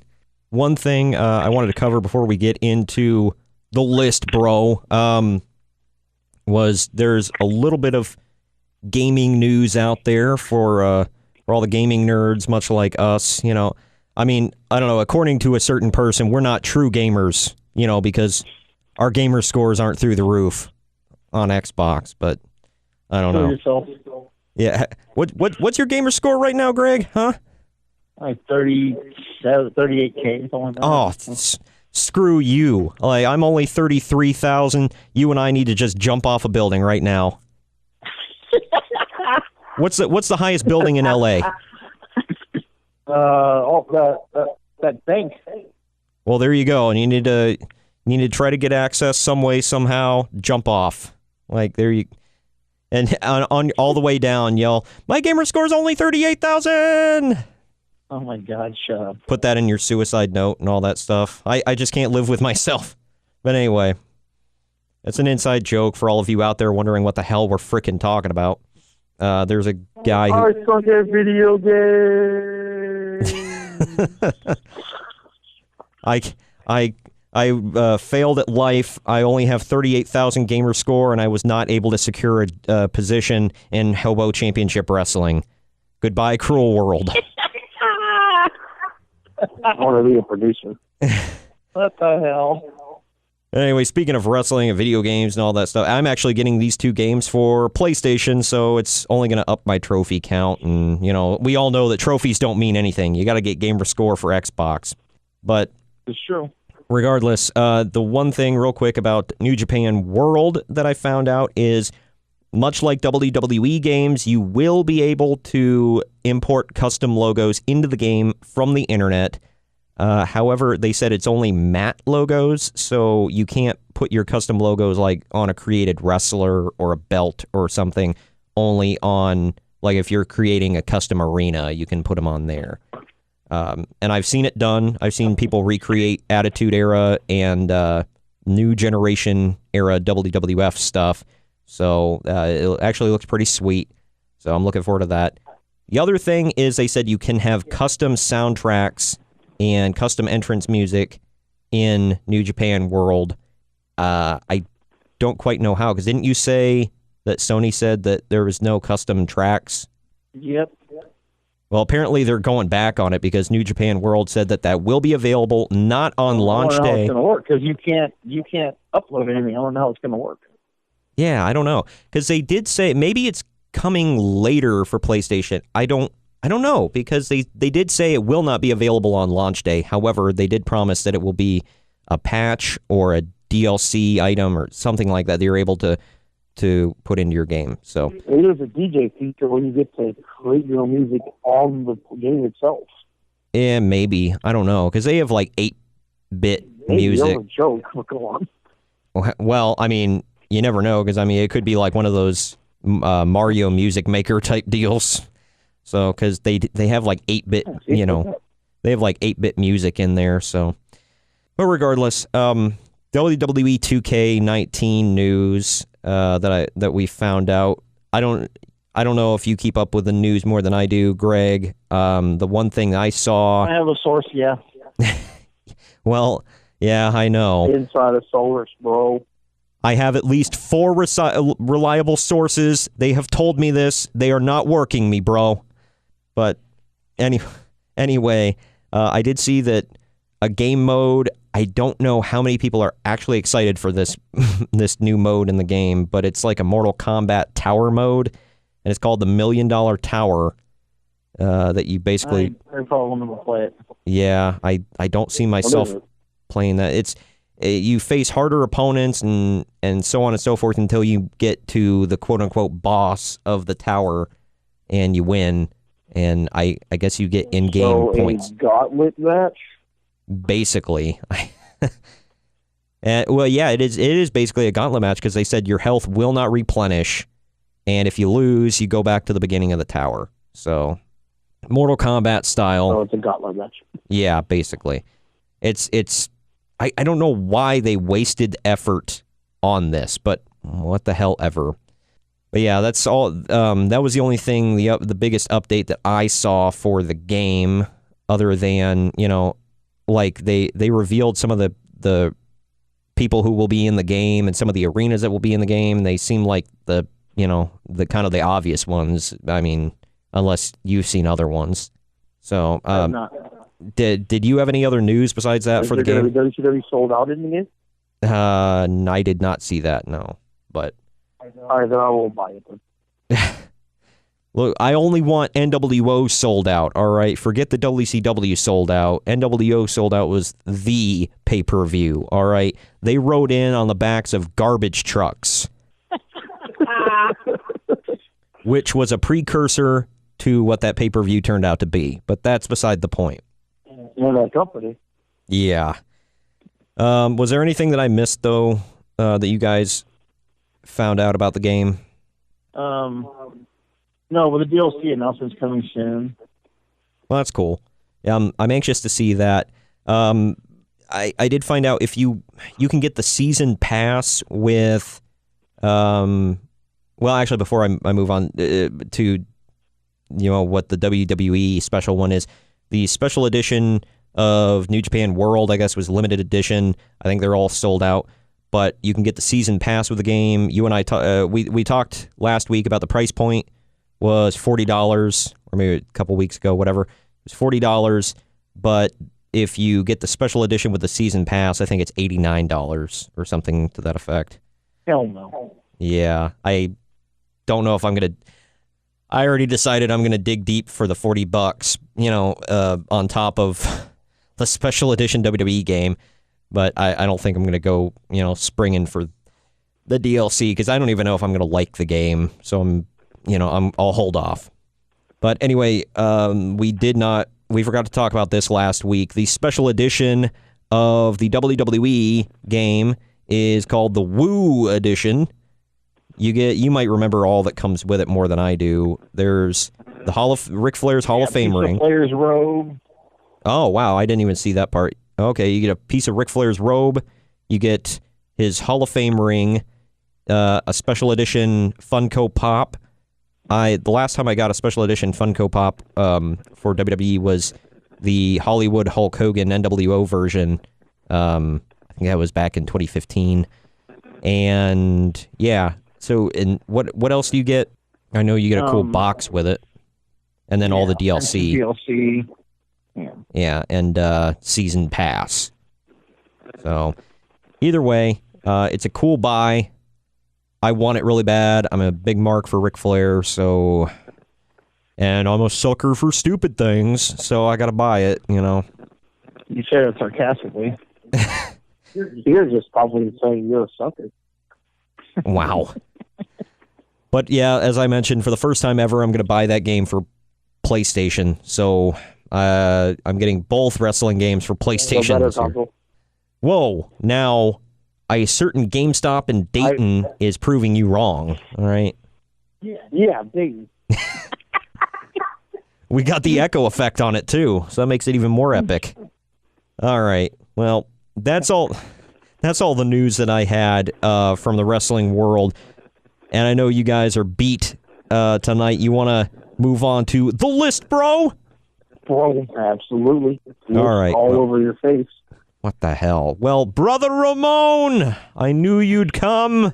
E: One thing I wanted to cover before we get into the list, bro, was there's a little bit of gaming news out there for all the gaming nerds, much like us. You know, I mean, I don't know. According to a certain person, we're not true gamers, you know, because our gamer scores aren't through the roof on Xbox. But I don't know.
G: Yourself.
E: Yeah. What's your gamer score right now, Greg? Huh?
G: Like 37, 38K, something like that.
E: Oh, screw you. Like, I'm only 33,000. You and I need to just jump off a building right now. What's the highest building in LA?
G: That bank.
E: Well, there you go. And you need to try to get access some way, somehow. Jump off. Like, there you And on all the way down, yell, "My gamer score's only 38,000!"
G: Oh my God, shut up.
E: Put that in your suicide note and all that stuff. I just can't live with myself. But anyway, it's an inside joke for all of you out there wondering what the hell we're frickin' talking about. There's a guy who...
G: I suck at video games.
E: I failed at life. I only have 38,000 gamer score, and I was not able to secure a position in Hobo Championship Wrestling. Goodbye, cruel world.
G: I want to be a producer. What the hell?
E: Anyway, speaking of wrestling and video games and all that stuff, I'm actually getting these 2 games for PlayStation, so it's only going to up my trophy count. And, you know, we all know that trophies don't mean anything. You got to get gamer score for Xbox. But
G: It's true.
E: regardless, the one thing real quick about New Japan World that I found out is, much like WWE games, you will be able to import custom logos into the game from the internet. However, they said it's only matte logos, so you can't put your custom logos like on a created wrestler or a belt or something. Only on, like, if you're creating a custom arena, you can put them on there. And I've seen it done. I've seen people recreate Attitude Era and New Generation Era WWF stuff. So it actually looks pretty sweet. So I'm looking forward to that. The other thing is they said you can have custom soundtracks and custom entrance music in New Japan World. I don't quite know how, because didn't you say that Sony said that there was no custom tracks?
G: Yep.
E: Well, apparently they're going back on it, because New Japan World said that will be available not on launch
G: I don't know how
E: day.
G: it's going to work, because you can't upload anything. I don't know how it's going to work.
E: Yeah, I don't know, because they did say maybe it's coming later for PlayStation. I don't know, because they did say it will not be available on launch day. However, they did promise that it will be a patch or a DLC item or something like that you're able to put into your game. So
G: It is a DJ feature where you get to create your own music on the game itself.
E: yeah, maybe, I don't know, because they have like 8-bit music.
G: That was a joke, but go on.
E: Well, I mean, you never know, because I mean it could be like one of those Mario Music Maker type deals. So, because they have like 8-bit, you know, they have like 8-bit music in there. So, but regardless, WWE 2K19 news that we found out. I don't know if you keep up with the news more than I do, Greg. The one thing I saw.
G: I have a source, yeah.
E: Well, yeah, I know.
G: Inside of Solar's, bro.
E: I have at least 4 reliable sources. They have told me this. They are not working me, bro. But anyway, I did see that a game mode. I don't know how many people are actually excited for this this new mode in the game, but it's like a Mortal Kombat tower mode, and it's called the $1 Million Tower. That you basically.
G: I probably want to play it.
E: Yeah, I don't see myself playing that. It's you face harder opponents and so on and so forth until you get to the quote unquote boss of the tower, and you win. And I guess you get in-game points.
G: A gauntlet match?
E: Basically. Well, yeah, it is basically a gauntlet match, because they said your health will not replenish, and if you lose, you go back to the beginning of the tower. So, Mortal Kombat style.
G: Oh, it's a gauntlet match.
E: Yeah, basically. I don't know why they wasted effort on this, but what the hell ever. But yeah, that's all. That was the only thing, the biggest update that I saw for the game, other than, you know, like they revealed some of the people who will be in the game and some of the arenas that will be in the game. They seem like the kind of the obvious ones. I mean, unless you've seen other ones. So, did you have any other news besides that for the game?
G: WCW sold out in the game?
E: I did not see that, no. But
G: all right, then I won't buy it then.
E: Look, I only want NWO sold out, all right? Forget the WCW sold out. NWO sold out was the pay-per-view, all right? They rode in on the backs of garbage trucks, which was a precursor to what that pay-per-view turned out to be. But that's beside the point.
G: That company.
E: Yeah. Was there anything that I missed, though, that you guys found out about the game?
G: No, but the DLC announcement's coming soon.
E: Well, that's cool. I'm anxious to see that. I did find out if you can get the season pass with, well, actually, before I move on to, what the WWE special one is, the special edition of New Japan World, I guess, was limited edition. I think they're all sold out, but you can get the season pass with the game. You and I, we talked last week about the price point was $40, or maybe a couple weeks ago, whatever. It was $40, but if you get the special edition with the season pass, I think it's $89 or something to that effect.
G: Hell no.
E: Yeah, I don't know if I'm going to... I already decided I'm going to dig deep for the $40, on top of the special edition WWE game, but I don't think I'm going to go, springing for the DLC, because I don't even know if I'm going to like the game, so I'll hold off. But anyway, we forgot to talk about this last week. The special edition of the WWE game is called the Woo Edition. You might remember all that comes with it more than I do. There's the Ric Flair's Hall of Fame ring.
G: Flair's robe.
E: Oh, wow, I didn't even see that part. Okay, you get a piece of Ric Flair's robe. You get his Hall of Fame ring, a special edition Funko Pop. The last time I got a special edition Funko Pop for WWE was the Hollywood Hulk Hogan NWO version. I think that was back in 2015. And yeah, so and what else do you get? I know you get a cool box with it, and then all the DLC.
G: DLC.
E: Yeah, and season pass. So either way, it's a cool buy. I want it really bad. I'm a big mark for Ric Flair, and I'm a sucker for stupid things, so I gotta buy it,
G: You said it sarcastically. You're just probably saying you're a sucker.
E: Wow. But yeah, as I mentioned, for the first time ever, I'm gonna buy that game for PlayStation, so I'm getting both wrestling games for PlayStation this year. Whoa, now... a certain GameStop in Dayton is proving you wrong, all right?
G: Yeah, Dayton.
E: We got the echo effect on it, too, so that makes it even more epic. All right, well, that's all the news that I had from the wrestling world, and I know you guys are beat tonight. You want to move on to the list, bro?
G: Bro, absolutely.
E: All right.
G: All over your face.
E: What the hell? Well, Brother Ramon, I knew you'd come.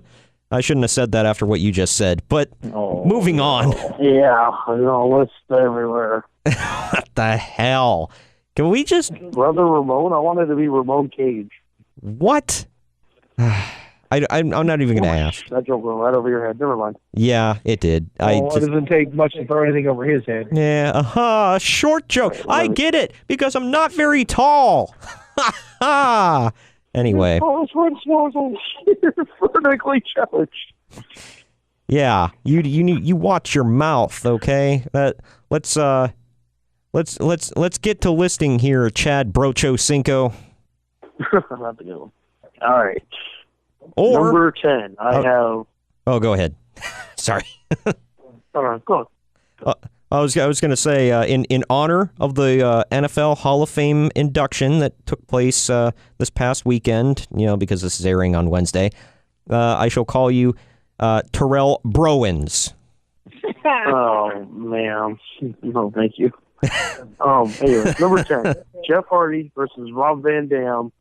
E: I shouldn't have said that after what you just said, but moving on.
G: Yeah, lists everywhere.
E: What the hell? Can we just...
G: Brother Ramon? I wanted to be Ramon Cage.
E: What? I'm not even going to ask.
G: That joke went right over your head. Never mind.
E: Yeah, it did.
G: It doesn't take much to throw anything over his head.
E: Yeah, short joke. I get it, because I'm not very tall. Anyway.
G: Vertically challenged.
E: Yeah, you watch your mouth, okay? Let's get to listing here, Chad Brocho Cinco.
G: Not the good one. All right.
E: Or
G: number 10, I have.
E: Oh, go ahead. Sorry.
G: All right, go on.
E: I was going to say, in honor of the NFL Hall of Fame induction that took place this past weekend, because this is airing on Wednesday, I shall call you Terrell Browens.
G: Oh, man. No, thank you. Anyway, number 10, Jeff Hardy versus Rob Van Dam,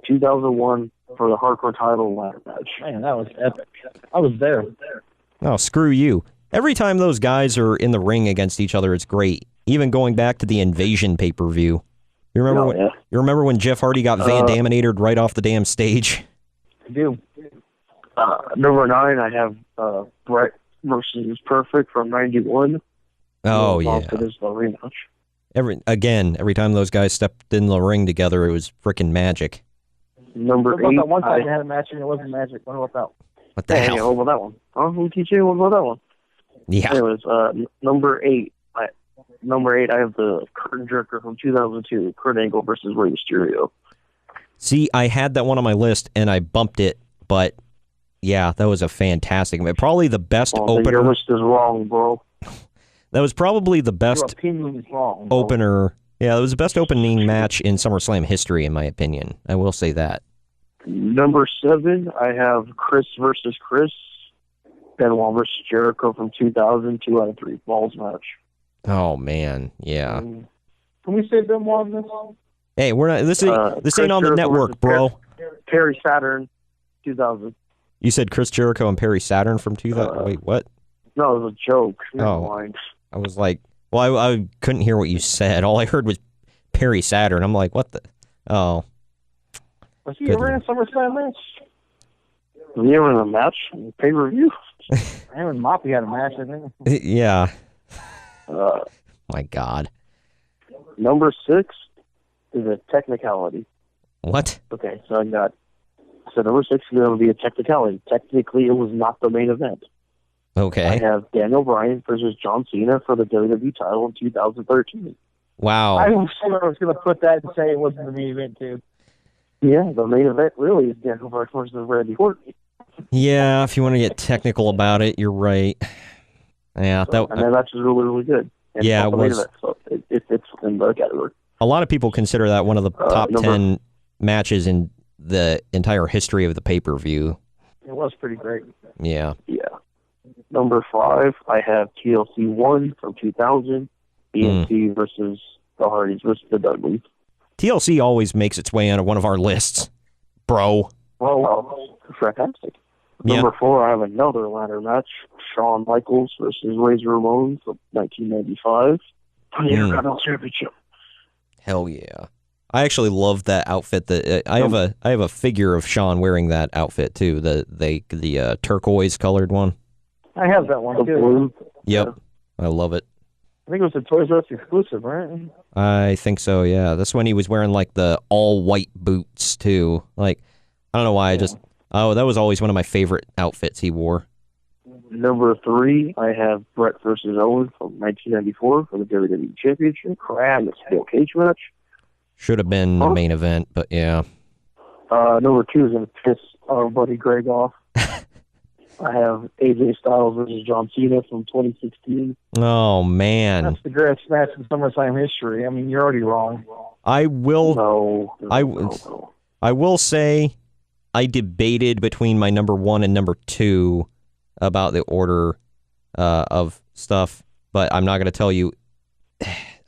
G: 2001, for the hardcore title ladder match. Man, that was epic. I was there.
E: Oh, screw you. Every time those guys are in the ring against each other, it's great. Even going back to the Invasion pay-per-view. You remember when Jeff Hardy got Van Daminated right off the damn stage?
G: I do. Number 9, I have Brett versus Perfect from 91.
E: Oh, yeah.
G: It is the rematch.
E: Every time those guys stepped in the ring together, it was freaking magic.
G: Number 8.
J: That one time they had a match and it wasn't magic. What about that?
E: What the hell?
G: Yeah, what about that one? Who teach you? What about that one?
E: Yeah.
G: Anyways, number 8. I have the curtain jerker from 2002, Kurt Angle versus Rey Mysterio.
E: See, I had that one on my list and I bumped it, but Yeah, that was a fantastic. Probably the best opener.
I: Your list is wrong, bro.
E: That was probably the best
J: Your opinion is wrong, bro.
E: opener. Yeah, it was the best opening match in SummerSlam history, in my opinion. I will say that.
I: Number 7, I have Chris versus Chris. Benoit versus Jericho from 2000, 2 out of 3 falls match.
E: Oh man, yeah.
J: Can we say Benoit on this?
E: Hey, we're not. This ain't on the
I: Jericho
E: network,
I: versus
E: bro.
I: Perry Saturn, 2000.
E: You said Chris Jericho and Perry Saturn from 2000. Wait, what?
I: No, it was a joke.
E: Oh.
I: Mind.
E: I was like, well, I couldn't hear what you said. All I heard was Perry Saturn. I'm like, what the? Oh.
J: Was he ever in a SummerSlam match?
I: Was he ever in a match? Pay-per-view?
J: Him and Moppy had a match, I think.
E: Yeah. My God.
I: Number 6 is a technicality.
E: What?
I: Okay, so number 6 is going to be a technicality. Technically, it was not the main event.
E: Okay.
I: I have Daniel Bryan versus John Cena for the WWE title in 2013.
E: Wow.
J: I was going to put that and say it wasn't the main event, too.
I: Yeah, the main event really is Daniel Bryan versus Randy Orton.
E: Yeah, if you want to get technical about it, you're right. Yeah,
I: And that match is really, really good. And
E: Yeah,
I: it's
E: it
I: not the main
E: was.
I: event, so it's in the category.
E: A lot of people consider that one of the top 10 matches in the entire history of the pay-per-view.
J: It was pretty great.
E: Yeah.
I: Yeah. Number 5, I have TLC 1 from 2000, ENC versus the Hardys versus the Dudleys.
E: TLC always makes its way onto one of our lists, bro.
I: Well, fantastic.
E: Yeah.
I: Number 4, I have another ladder match, Shawn Michaels versus Razor Ramon from 1995 for the Intercontinental Championship.
E: Hell yeah. I actually love that outfit. I have a figure of Shawn wearing that outfit too. The turquoise colored one.
J: I have that one,
I: The
J: too.
I: blue.
E: Yep. I love it.
J: I think it was a Toys R Us exclusive, right?
E: I think so, yeah. That's when he was wearing like the all white boots too. Like, I don't know why that was always one of my favorite outfits he wore.
I: Number 3, I have Brett versus Owen from 1994 for the WWE Championship. And the steel cage match.
E: Should have been the main event, but yeah.
I: Number 2 is going to piss our buddy Greg off. I have AJ Styles versus John Cena from 2016.
E: Oh man.
J: That's the greatest match in SummerSlam history. I mean, you're already wrong.
E: I will
I: No.
E: I will say I debated between my number 1 and number 2 about the order of stuff, but I'm not going to tell you.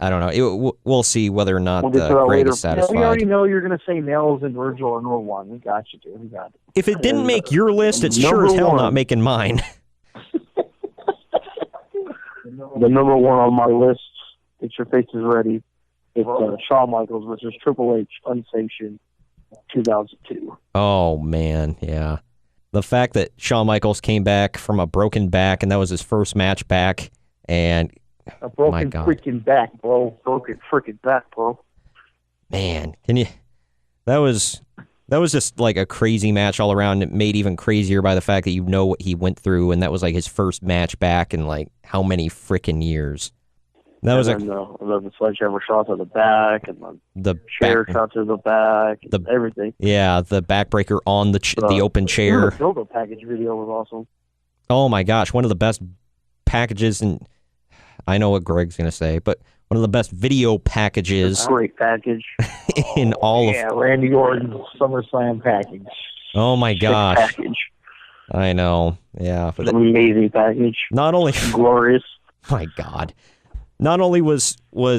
E: I don't know. We'll see whether or not Greg is satisfied.
J: Yeah, we already know you're going to say Nails and Virgil and number 1. We got you, dude. We got it.
E: If it didn't make your list, it's sure as hell not making mine.
I: The number 1 on my list, get your faces ready, it's Shawn Michaels versus Triple H, unsanctioned, 2002.
E: Oh, man, yeah. The fact that Shawn Michaels came back from a broken back, and that was his first match back, and
J: a broken freaking back, bro.
I: Broken freaking back, bro.
E: Man, that was just like a crazy match all around. It made even crazier by the fact that you know what he went through, and that was like his first match back in like how many freaking years. That was
I: the sledgehammer shot to the back, and
E: the
I: chair shot to the back, and everything.
E: Yeah, the backbreaker on the open chair.
I: The build-up package video was awesome.
E: Oh my gosh, one of the best packages, and I know what Greg's gonna say, but one of the best video packages.
I: Great package
E: in all of.
J: Yeah, Randy Orton's SummerSlam package.
E: Oh my gosh.
I: Package.
E: I know. Yeah,
I: but amazing package.
E: Not only
I: glorious.
E: My God. Not only was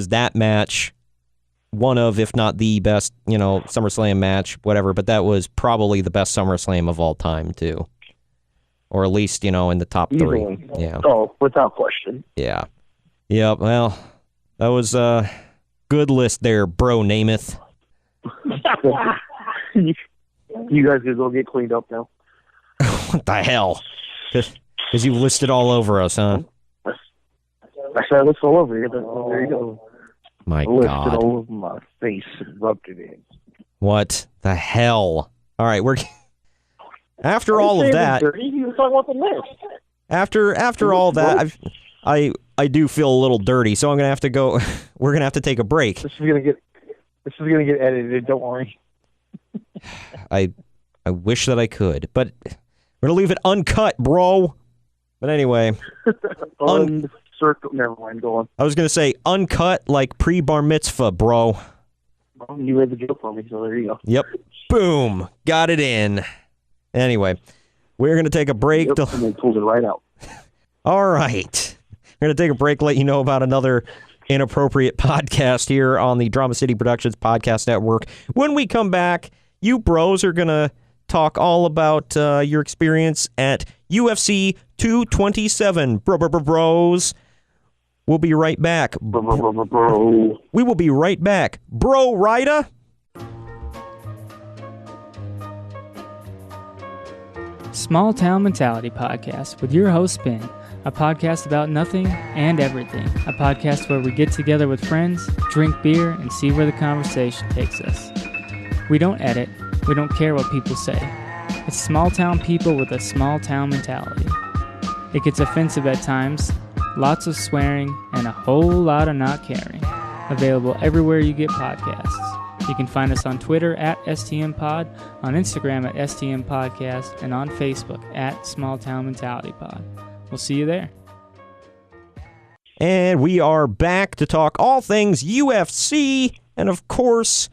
E: that match one of, if not the best, SummerSlam match, whatever, but that was probably the best SummerSlam of all time too, or at least in the top 3.
I: Easily.
E: Yeah.
I: Oh, without question.
E: Yeah. Yeah. Well, that was a good list there, bro. Namath.
I: You guys can go get cleaned up now.
E: What the hell? Because you listed all over us, huh?
I: I said I listed all over you. There you go.
E: My
I: God.
E: God.
I: All over my face and rubbed it in.
E: What the hell? All right, we're after all of that.
J: You were talking about the list.
E: After all that, I do feel a little dirty, so I'm gonna have to go. We're gonna have to take a break.
J: This is gonna get edited. Don't worry.
E: I wish that I could, but We're going to leave it uncut, bro. But anyway.
I: Never mind, go on.
E: I was going to say uncut like pre-bar mitzvah, bro.
I: Well, you made the joke for me, so there you go.
E: Yep. Boom. Got it in. Anyway, we're going to take a break.
I: Yep, and they pulled it right out.
E: All right. We're going to take a break, let you know about another inappropriate podcast here on the Drama City Productions Podcast Network. When we come back, you bros are going to talk all about your experience at UFC 227. Bros. We'll be right back.
I: Bro.
E: We will be right back. Bro, Ryder.
H: Small Town Mentality Podcast with your host, Ben. A podcast about nothing and everything. A podcast where we get together with friends, drink beer, and see where the conversation takes us. We don't edit. We don't care what people say. It's small town people with a small town mentality. It gets offensive at times, lots of swearing, and a whole lot of not caring. Available everywhere you get podcasts. You can find us on Twitter at STMPod, on Instagram at STMPodcast, and on Facebook at Small Town Mentality Pod. We'll see you there.
E: And we are back to talk all things UFC, and of course,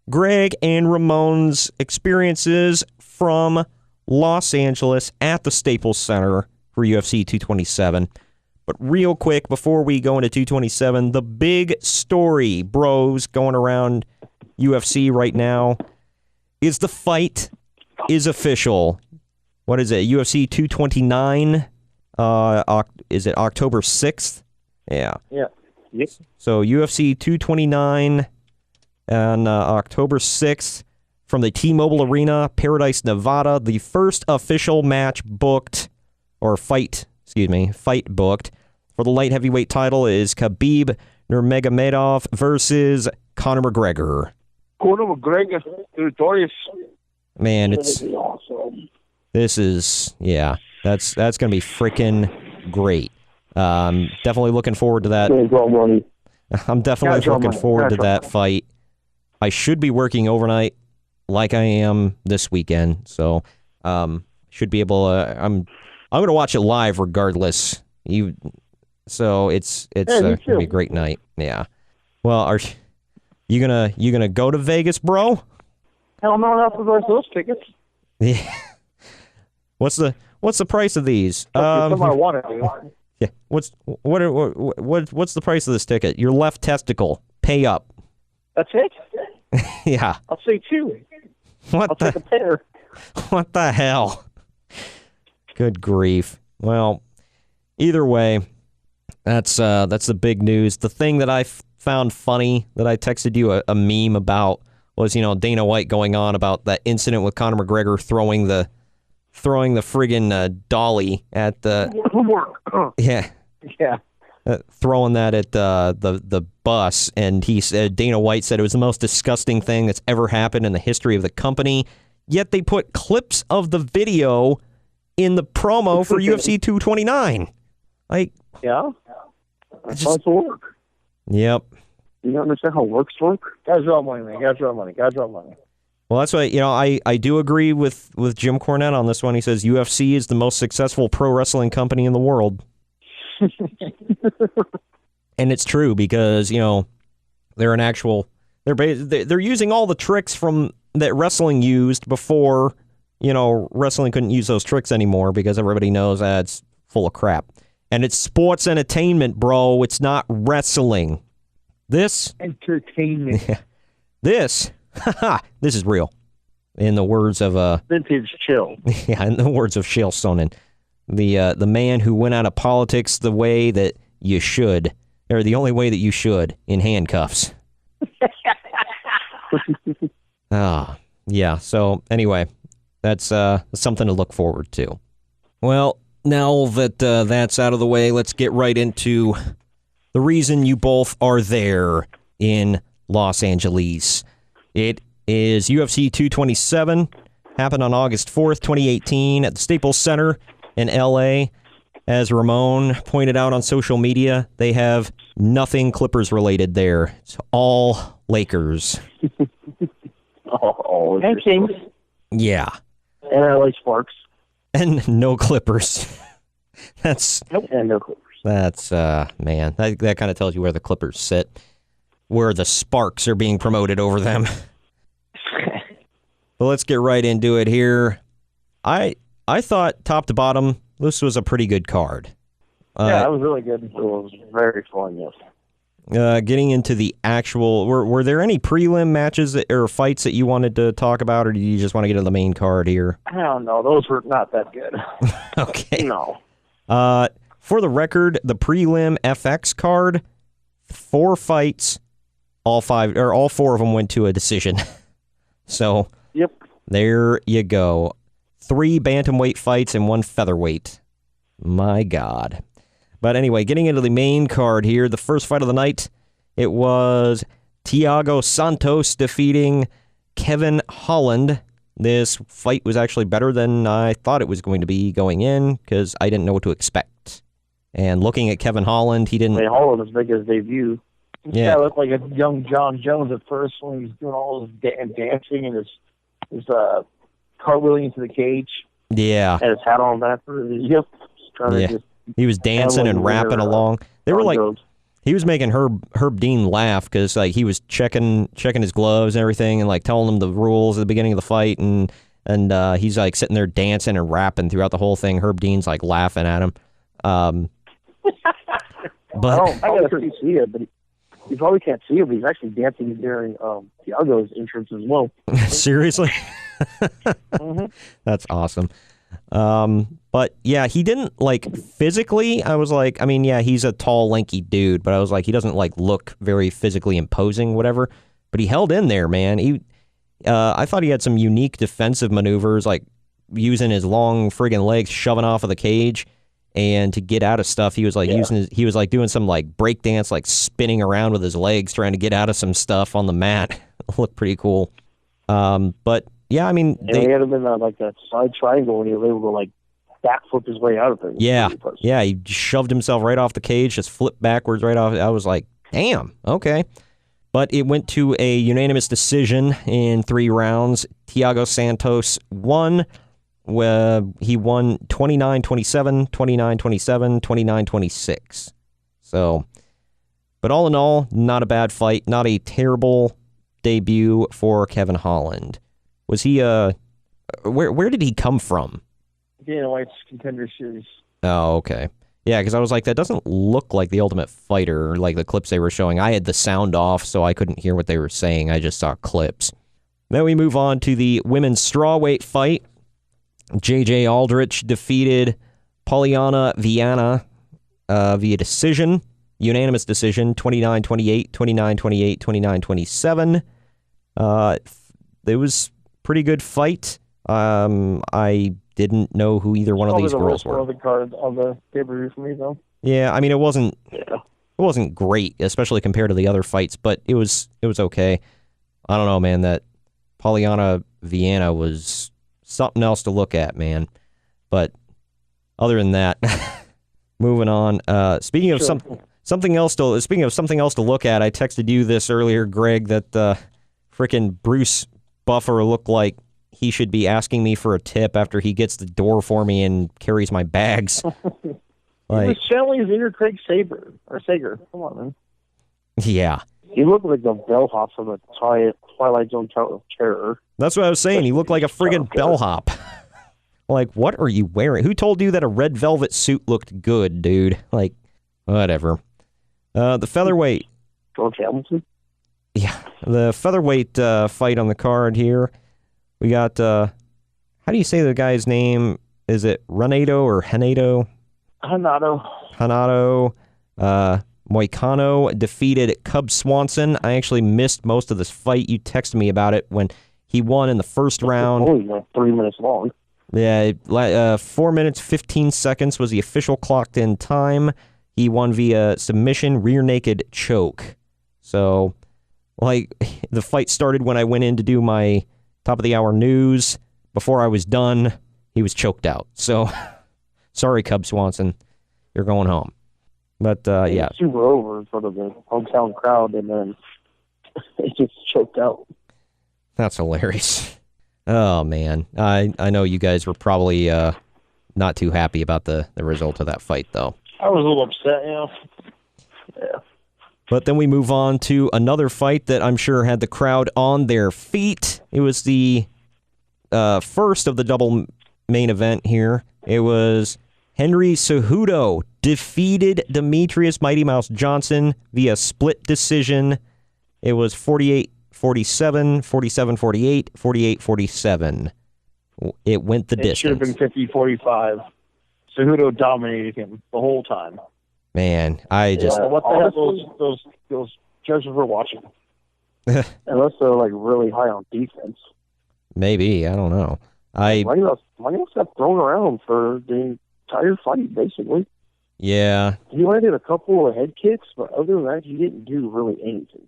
E: Greg and Ramon's experiences from Los Angeles at the Staples Center for UFC 227. But real quick, before we go into 227, the big story, bros, going around UFC right now is the fight is official. What is it? UFC 229? Is it October 6th? Yeah.
I: Yeah. Yep.
E: So UFC 229 on October 6th from the T-Mobile Arena, Paradise, Nevada. The first official match booked, or fight booked for the light heavyweight title is Khabib Nurmagomedov versus Conor McGregor.
I: Conor McGregor, notorious.
E: Man, it's
I: awesome.
E: This is, yeah, that's going to be freaking great. Definitely looking forward to that. I'm definitely looking forward to that fight. I should be working overnight like I am this weekend, so should be able to, I'm going to watch it live regardless. So it's going to be a great night. Yeah. Well, are you gonna go to Vegas, bro?
I: Hell no, not for those tickets.
E: Yeah. What's the price of these?
I: Somebody wanted it.
E: Yeah. What's the price of this ticket? Your left testicle. Pay up.
I: That's it?
E: Yeah.
I: I'll say two. I'll take a pair.
E: What the hell? Good grief. Well, either way, that's the big news. The thing that I found funny that I texted you a meme about was, Dana White going on about that incident with Conor McGregor throwing the friggin' dolly at the throwing that at the bus, and he said, Dana White said it was the most disgusting thing that's ever happened in the history of the company. Yet they put clips of the video in the promo for UFC 229. Like,
I: yeah, that's how it work.
E: Yep.
I: You don't understand how works work? Guys draw money, man. Guys draw money.
E: Well, that's why, I do agree with Jim Cornette on this one. He says UFC is the most successful pro wrestling company in the world. And it's true because, they're an actual, they're using all the tricks from that wrestling used before, wrestling couldn't use those tricks anymore because everybody knows that it's full of crap. And it's sports entertainment, bro. It's not wrestling. This
I: entertainment.
E: This is real. In the words of
I: vintage Chill.
E: Yeah, in the words of Chael Sonnen, the man who went out of politics the way that you should, or the only way that you should, in handcuffs. Yeah. So anyway, that's something to look forward to. Well, now that that's out of the way, let's get right into the reason you both are there in Los Angeles. It is UFC 227, happened on August 4th, 2018 at the Staples Center in L.A. As Ramon pointed out on social media, they have nothing Clippers related there. It's all Lakers.
I: And Kings.
E: Yeah.
I: And LA Sparks.
E: And no clippers. That's
I: and no Clippers.
E: That's man, that kind of tells you where the Clippers sit, where the Sparks are being promoted over them. But let's get right into it here. I thought top to bottom, this was a pretty good card.
I: Yeah, it was really good. It was very fun, yes.
E: Getting into the actual, were there any prelim matches or fights that you wanted to talk about, or do you just want to get to the main card here?
I: I don't know. Those were not that good.
E: Okay.
I: No.
E: For the record, the prelim FX card, 4 fights, all 4 of them went to a decision. So,
I: yep.
E: There you go. 3 bantamweight fights and 1 featherweight. My God. But anyway, getting into the main card here, the first fight of the night, it was Thiago Santos defeating Kevin Holland. This fight was actually better than I thought it was going to be going in because I didn't know what to expect. And looking at Kevin Holland, he didn't...
I: Holland was making his debut.
E: Yeah,
I: looked like a young John Jones at first when he was doing all his dancing and his cartwheeling into the cage.
E: Yeah.
I: And his hat on backwards. Yep.
E: He was dancing and rapping along. They were like, he was making Herb Dean laugh because like he was checking his gloves and everything and like telling him the rules at the beginning of the fight and he's like sitting there dancing and rapping throughout the whole thing. Herb Dean's like laughing at him. But
I: I gotta see it, but you probably can't see it, but he's actually dancing during Thiago's entrance as well.
E: Seriously?
I: Mm-hmm.
E: That's awesome. But yeah, he didn't like physically. I was like, I mean, yeah, he's a tall, lanky dude, but I was like, he doesn't like look very physically imposing, whatever. But he held in there, man. I thought he had some unique defensive maneuvers, like using his long friggin' legs, shoving off of the cage, and to get out of stuff, he was like he was like doing some like break dance, like spinning around with his legs, trying to get out of some stuff on the mat. It looked pretty cool. But yeah, I mean,
I: they had him in like that side triangle, and he was able to like backflip his way out of things.
E: Yeah, he shoved himself right off the cage, just flipped backwards right off. I was like, damn, okay. But it went to a unanimous decision in 3 rounds. Thiago Santos won. He won 29-27, 29-27, 29-26. So, but all in all, not a bad fight. Not a terrible debut for Kevin Holland. Was he where did he come from?
I: Dana White's Contender Series.
E: Oh, okay. Yeah, because I was like, that doesn't look like the Ultimate Fighter, like the clips they were showing. I had the sound off, so I couldn't hear what they were saying. I just saw clips. Then we move on to the women's strawweight fight. J.J. Aldrich defeated Polyana Viana via decision, unanimous decision, 29-28, 29-28, 29-27. It was a pretty good fight. I didn't know who either one of these girls were.
I: The card on the pay-per-view for me, though.
E: Yeah, I mean, it wasn't great, especially compared to the other fights, but it was okay. I don't know, man. That Polyana Viana was something else to look at, man. But other than that, moving on. Speaking of something else to look at, I texted you this earlier, Greg, that frickin' Bruce Buffer looked like he should be asking me for a tip after he gets the door for me and carries my bags.
I: He was channeling his inner Craig Sager. Come on, man.
E: Yeah.
I: He looked like the bellhop from the Twilight Zone Tower of Terror.
E: That's what I was saying. He looked like a friggin' bellhop. Like, what are you wearing? Who told you that a red velvet suit looked good, dude? Like, whatever. The featherweight.
I: George Hamilton?
E: Yeah. The featherweight fight on the card here. We got, how do you say the guy's name? Is it Renato or Henato? Hanato. Moicano defeated Cub Swanson. I actually missed most of this fight. You texted me about it when he won in the first round.
I: Only like 3 minutes long.
E: Yeah, 4 minutes, 15 seconds was the official clocked in time. He won via submission, rear naked choke. So, like, the fight started when I went in to do my top of the hour news. Before I was done, he was choked out. So, sorry, Cub Swanson. You're going home. But, yeah.
I: Super over in front of the hometown crowd, and then it just choked out.
E: That's hilarious. Oh, man. I know you guys were probably not too happy about the result of that fight, though.
G: I was a little upset, Yeah.
E: But then we move on to another fight that I'm sure had the crowd on their feet. It was the first of the double main event here. It was Henry Cejudo defeated Demetrius Mighty Mouse Johnson via split decision. It was 48-47, 47-48, 48-47. It went the distance.
G: It should have been 50-45. Cejudo dominated him the whole time.
E: Man, I just...
G: what the heck those judges were watching? Unless they're like really high on defense.
E: Maybe, I don't know. Mighty
G: Mouse got thrown around for the entire fight, basically.
E: Yeah.
G: He landed a couple of head kicks, but other than that, he didn't do really anything.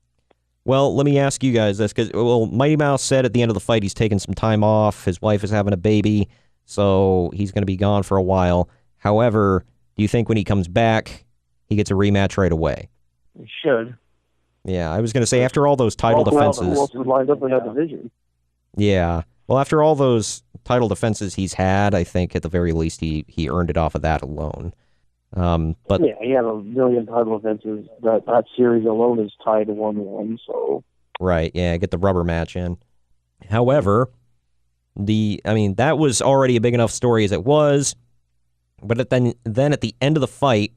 E: Well, let me ask you guys this, because Mighty Mouse said at the end of the fight he's taking some time off. His wife is having a baby, so he's going to be gone for a while. However, do you think when he comes back, he gets a rematch right away?
G: He should.
E: Yeah, I was going to say, after all those title defenses...
G: Who else is lined up in that division?
E: Yeah. Well, after all those title defenses he's had, I think at the very least he earned it off of that alone. But
G: yeah, he had a million title defenses. That series alone is tied 1-1, so...
E: Right, yeah, get the rubber match in. However, that was already a big enough story as it was, but then at the end of the fight,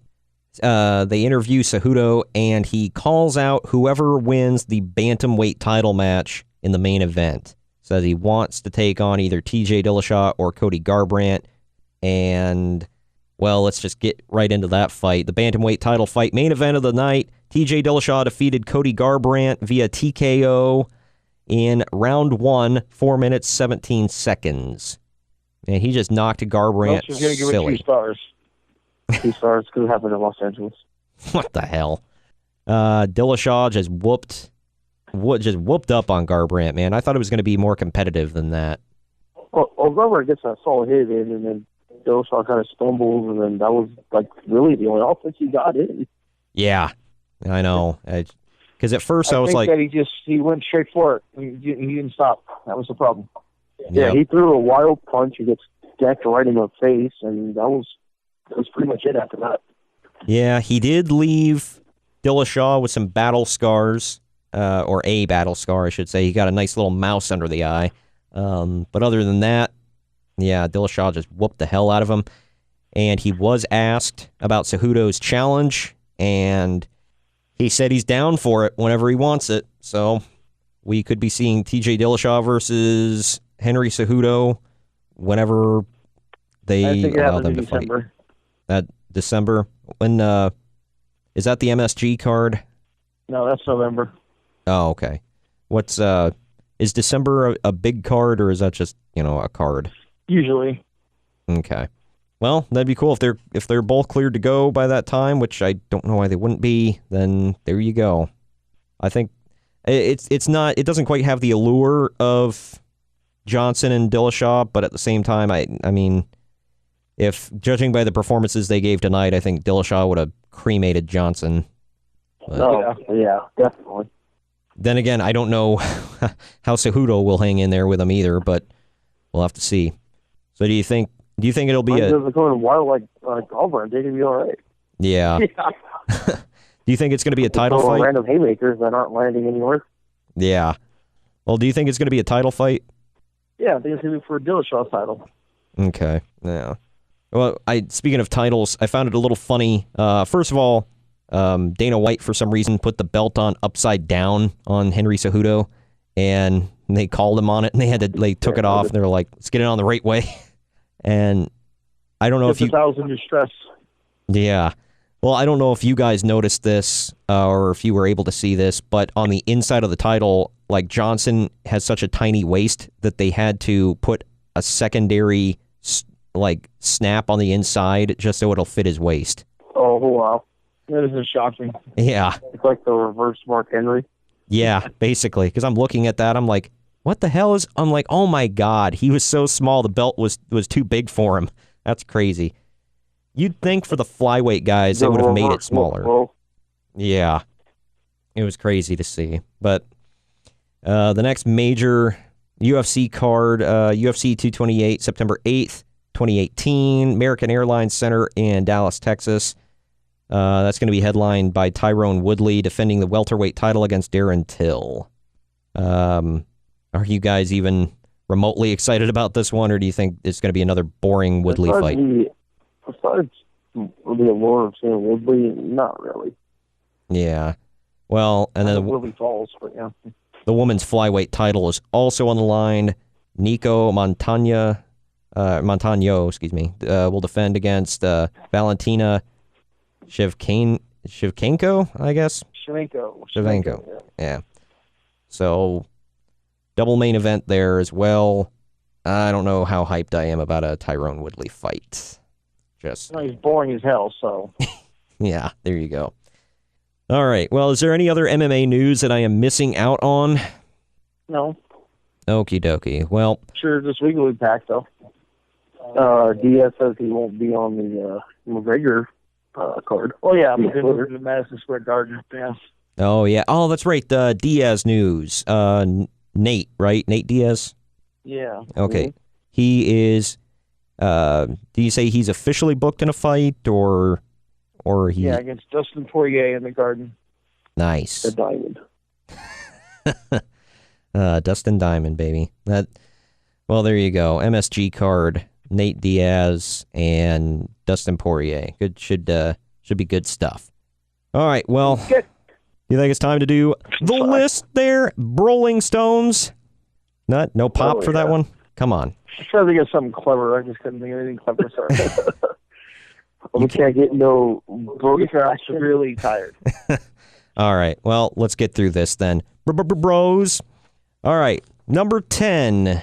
E: they interview Cejudo, and he calls out whoever wins the bantamweight title match in the main event. Says he wants to take on either TJ Dillashaw or Cody Garbrandt, and, well, let's just get right into that fight. The bantamweight title fight, main event of the night, TJ Dillashaw defeated Cody Garbrandt via TKO in round 1, 4 minutes, 17 seconds. And he just knocked Garbrandt
G: She's going to give
E: silly.
G: it 2 stars. 2 stars because it happened in Los Angeles.
E: What the hell? Dillashaw just whooped up on Garbrandt, man. I thought it was going to be more competitive than that.
G: Well, Garbrandt gets that solid hit in, and then Dillashaw kind of stumbles, and then that was like really the only offense he got in.
E: Yeah, I know. Because at first I was
G: think
E: like,
G: that he went straight for it. He didn't stop. That was the problem. Yeah,
E: Yep.
G: he threw a wild punch. He gets decked right in the face, and that was pretty much it after that.
E: yeah, he did leave Dillashaw with some battle scars, or a battle scar, I should say. He got a nice little mouse under the eye. But other than that, yeah, Dillashaw just whooped the hell out of him. And he was asked about Cejudo's challenge, and he said he's down for it whenever he wants it. So we could be seeing TJ Dillashaw versus Henry Cejudo whenever they allow them to fight. That December? When is that the MSG card?
G: No, that's November.
E: Oh, okay. What's is December a big card, or is that just, a card?
G: Usually.
E: Okay. Well, that'd be cool if they're both cleared to go by that time, which I don't know why they wouldn't be. Then there you go. I think it doesn't quite have the allure of Johnson and Dillashaw, but at the same time, I mean, if judging by the performances they gave tonight, I think Dillashaw would have cremated Johnson.
G: But, yeah, definitely.
E: Then again, I don't know how Cejudo will hang in there with him either, but we'll have to see. So do you think it'll be
G: they're going wild like Garbrandt? They can be all right.
E: Yeah. Do you think it's going to be a title fight?
G: Random haymakers that aren't landing anywhere.
E: Yeah. Well, do you think it's going to be a title fight?
G: Yeah, I think it's going to be for a Dillashaw title.
E: Okay. Yeah. Well, speaking of titles, I found it a little funny. First of all, Dana White, for some reason, put the belt on upside down on Henry Cejudo, and they called him on it, and they took it off, and they were like, let's get it on the right way. And I don't know if you...
G: I was in distress.
E: Yeah. Well, I don't know if you guys noticed this, or if you were able to see this, but on the inside of the title, like, Johnson has such a tiny waist that they had to put a secondary, snap on the inside just so it'll fit his waist.
G: Oh, wow. That is shocking.
E: Yeah.
G: It's like the reverse Mark Henry.
E: Yeah, basically. Because I'm looking at that, I'm like, what the hell is... I'm like, oh my God, he was so small, the belt was too big for him. That's crazy. You'd think for the flyweight guys, they would have made it smaller. Yeah. It was crazy to see. But the next major UFC card, UFC 228, September 8th, 2018, American Airlines Center in Dallas, Texas. That's going to be headlined by Tyrone Woodley defending the welterweight title against Darren Till. Are you guys even remotely excited about this one, or do you think it's going to be another boring Woodley fight?
I: Besides the allure of seeing Woodley, not really.
E: Yeah. Well, and then
I: Woodley falls, but yeah.
E: The women's flyweight title is also on the line. Nico Montano, will defend against Valentina Shevchenko, I guess.
I: Shevchenko.
E: Yeah. So, double main event there as well. I don't know how hyped I am about a Tyrone Woodley fight.
I: He's boring as hell, so.
E: Yeah, there you go. All right. Well, is there any other MMA news that I am missing out on?
I: No.
E: Okie dokie. Well.
I: Sure, this week will be packed, though. Diaz says he won't be on the McGregor card.
J: Oh, yeah, I'm going to Madison Square Garden. Yeah.
E: Oh, yeah. Oh, that's right. The Diaz news. Nate, right? Nate Diaz?
I: Yeah.
E: Okay. Mm-hmm. He is, do you say he's officially booked in a fight, or he...
J: Yeah, against Dustin Poirier in the Garden.
E: Nice.
I: The Diamond.
E: Dustin Diamond, baby. Well, there you go. MSG card, Nate Diaz, and Dustin Poirier. Good, should be good stuff. All right, well...
J: Good.
E: You think it's time to do the list there? Rolling Stones? No pop for that one? Come on.
I: I tried to think of something clever. I just couldn't think of anything clever. Sorry. We can't get no bros.
J: I'm really tired.
E: All right. Well, let's get through this then. Bros. All right. Number 10.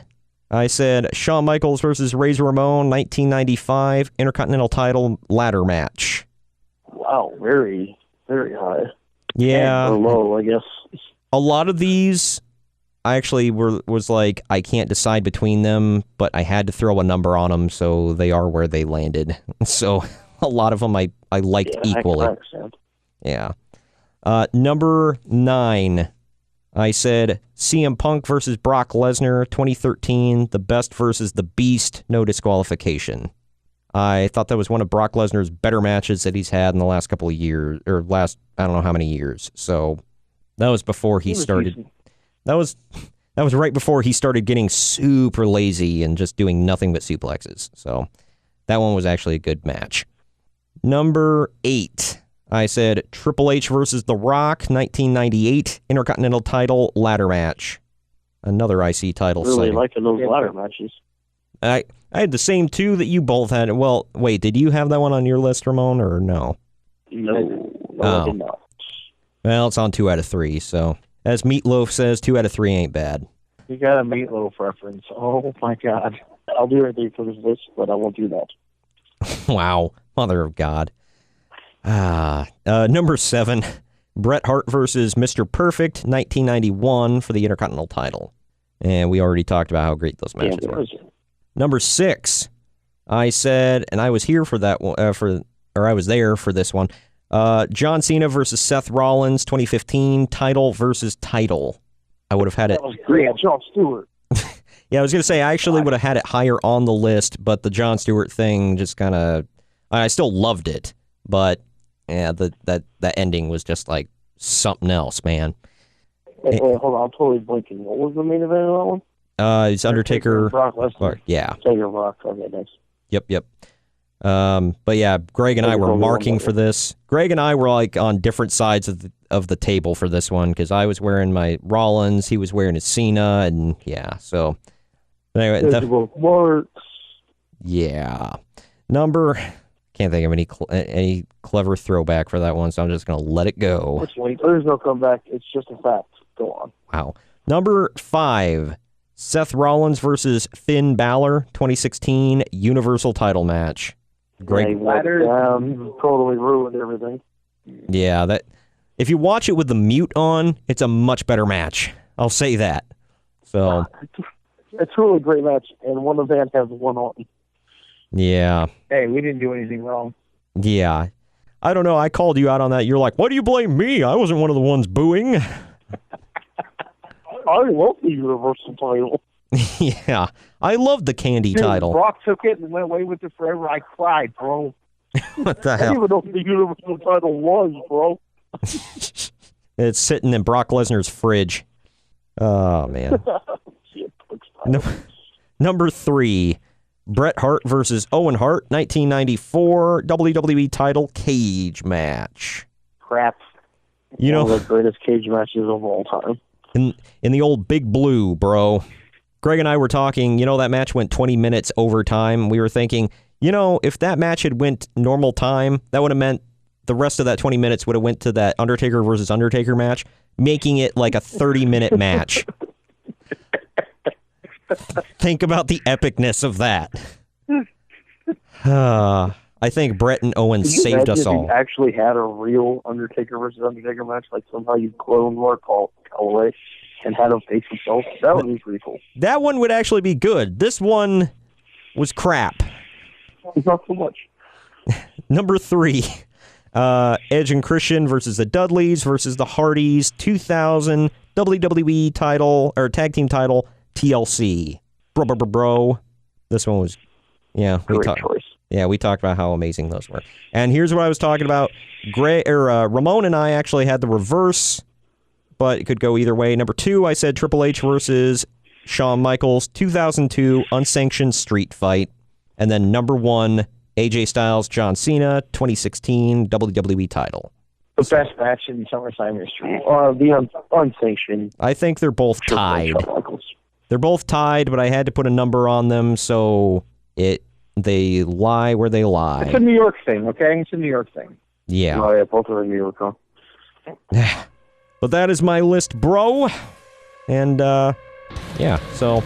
E: I said Shawn Michaels versus Razor Ramon, 1995 Intercontinental title ladder match.
I: Wow. Very, very high.
E: Yeah.
I: Or low, I guess.
E: A lot of these, I actually was like, I can't decide between them, but I had to throw a number on them, so they are where they landed. So a lot of them I liked equally. Yeah. Number 9, I said CM Punk versus Brock Lesnar, 2013, the best versus the beast, no disqualification. I thought that was one of Brock Lesnar's better matches that he's had in the last couple of years, or last, I don't know how many years. So that was before he started. Decent. That was right before he started getting super lazy and just doing nothing but suplexes. So that one was actually a good match. Number 8, I said Triple H versus The Rock, 1998 Intercontinental title ladder match. Another IC title.
I: Really liking those ladder matches.
E: I had the same two that you both had. Well, wait, did you have that one on your list, Ramon, or no?
I: No, I did not.
E: Well, it's on 2 out of 3, so as Meatloaf says, 2 out of 3 ain't bad.
I: You got a Meatloaf reference. Oh, my God. I'll do anything for this list, but I won't do that.
E: Wow. Mother of God. Number 7, Bret Hart versus Mr. Perfect, 1991 for the Intercontinental title. And we already talked about how great those matches were. Number 6, I said, and I was here for that one, I was there for this one. John Cena versus Seth Rollins, 2015, title versus title. I would have had it.
I: That was great, John Stewart.
E: Yeah, I was going to say, I actually would have had it higher on the list, but the John Stewart thing just kind of, I still loved it, but yeah, that ending was just like something else, man.
I: Wait, hold on, I'm totally blanking. What was the main event of that one?
E: It's Undertaker.
I: Brock Lesnar.
E: Yeah.
I: Undertaker, Brock. Okay, nice.
E: Yep. But yeah, Greg and I were marking for this. Greg and I were like on different sides of the table for this one because I was wearing my Rollins, he was wearing his Cena, and yeah. So anyway, yeah. Can't think of any clever throwback for that one, so I'm just gonna let it go.
I: There's no comeback. It's just a fact. Go on.
E: Wow. Number 5. Seth Rollins versus Finn Balor, 2016 Universal title match. Great.
I: Totally ruined everything.
E: Yeah, that. If you watch it with the mute on, it's a much better match. I'll say that. So.
I: It's really a great match, and one event has one on.
E: Yeah.
J: Hey, we didn't do anything wrong.
E: Yeah. I don't know. I called you out on that. You're like, why do you blame me? I wasn't one of the ones booing.
I: I love the Universal title.
E: Yeah, I love the Candy
J: Dude,
E: Title.
J: Brock took it and went away with it forever. I cried, bro.
E: What the
J: I didn't
E: hell?
J: even know what the Universal title was, bro.
E: It's sitting in Brock Lesnar's fridge. Oh, man. Number 3, Bret Hart versus Owen Hart, 1994 WWE title cage match.
J: Crap.
E: You know,
J: one of the greatest cage matches of all time.
E: in the old Big Blue, bro. Greg and I were talking, that match went 20 minutes overtime. We were thinking, if that match had went normal time, that would have meant the rest of that 20 minutes would have went to that Undertaker versus Undertaker match, making it like a 30-minute match. Think about the epicness of that. I think Bret and Owen saved us all.
J: If you actually had a real Undertaker versus Undertaker match, like somehow you cloned Mark Calloway and had him face himself, that would be pretty cool.
E: That one would actually be good. This one was crap.
J: Not so much.
E: Number 3, Edge and Christian versus the Dudleys versus the Hardys, 2000 WWE title, or tag team title, TLC. Bro. This one was,
J: Great choice.
E: Yeah, we talked about how amazing those were. And here's what I was talking about. Ramon and I actually had the reverse, but it could go either way. Number 2, I said Triple H versus Shawn Michaels, 2002 unsanctioned street fight. And then number 1, AJ Styles, John Cena, 2016 WWE title.
J: The best match in SummerSlam history. The unsanctioned.
E: I think they're both tied. They're both tied, but I had to put a number on them, so they lie where they lie.
J: It's a New York thing, okay? It's a New York thing.
E: Yeah.
J: Oh, yeah, both are in New York, huh?
E: But that is my list, bro. And, so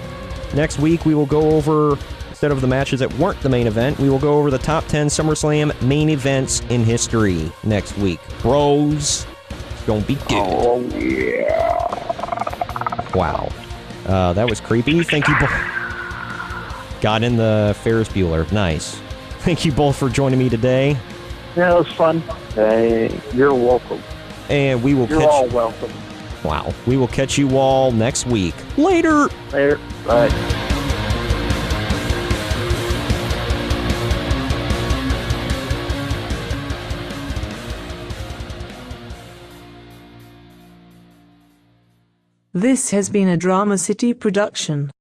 E: next week we will go over, instead of the matches that weren't the main event, we will go over the top 10 SummerSlam main events in history next week. Bros, it's going to be good.
J: Oh, yeah.
E: Wow. That was creepy. Thank you both. Got in the Ferris Bueller. Nice. Thank you both for joining me today.
J: Yeah, it was fun. Hey, you're welcome.
E: And we will
J: You're all welcome.
E: Wow. We will catch you all next week. Later.
J: Later. Bye.
K: This has been a Drama City production.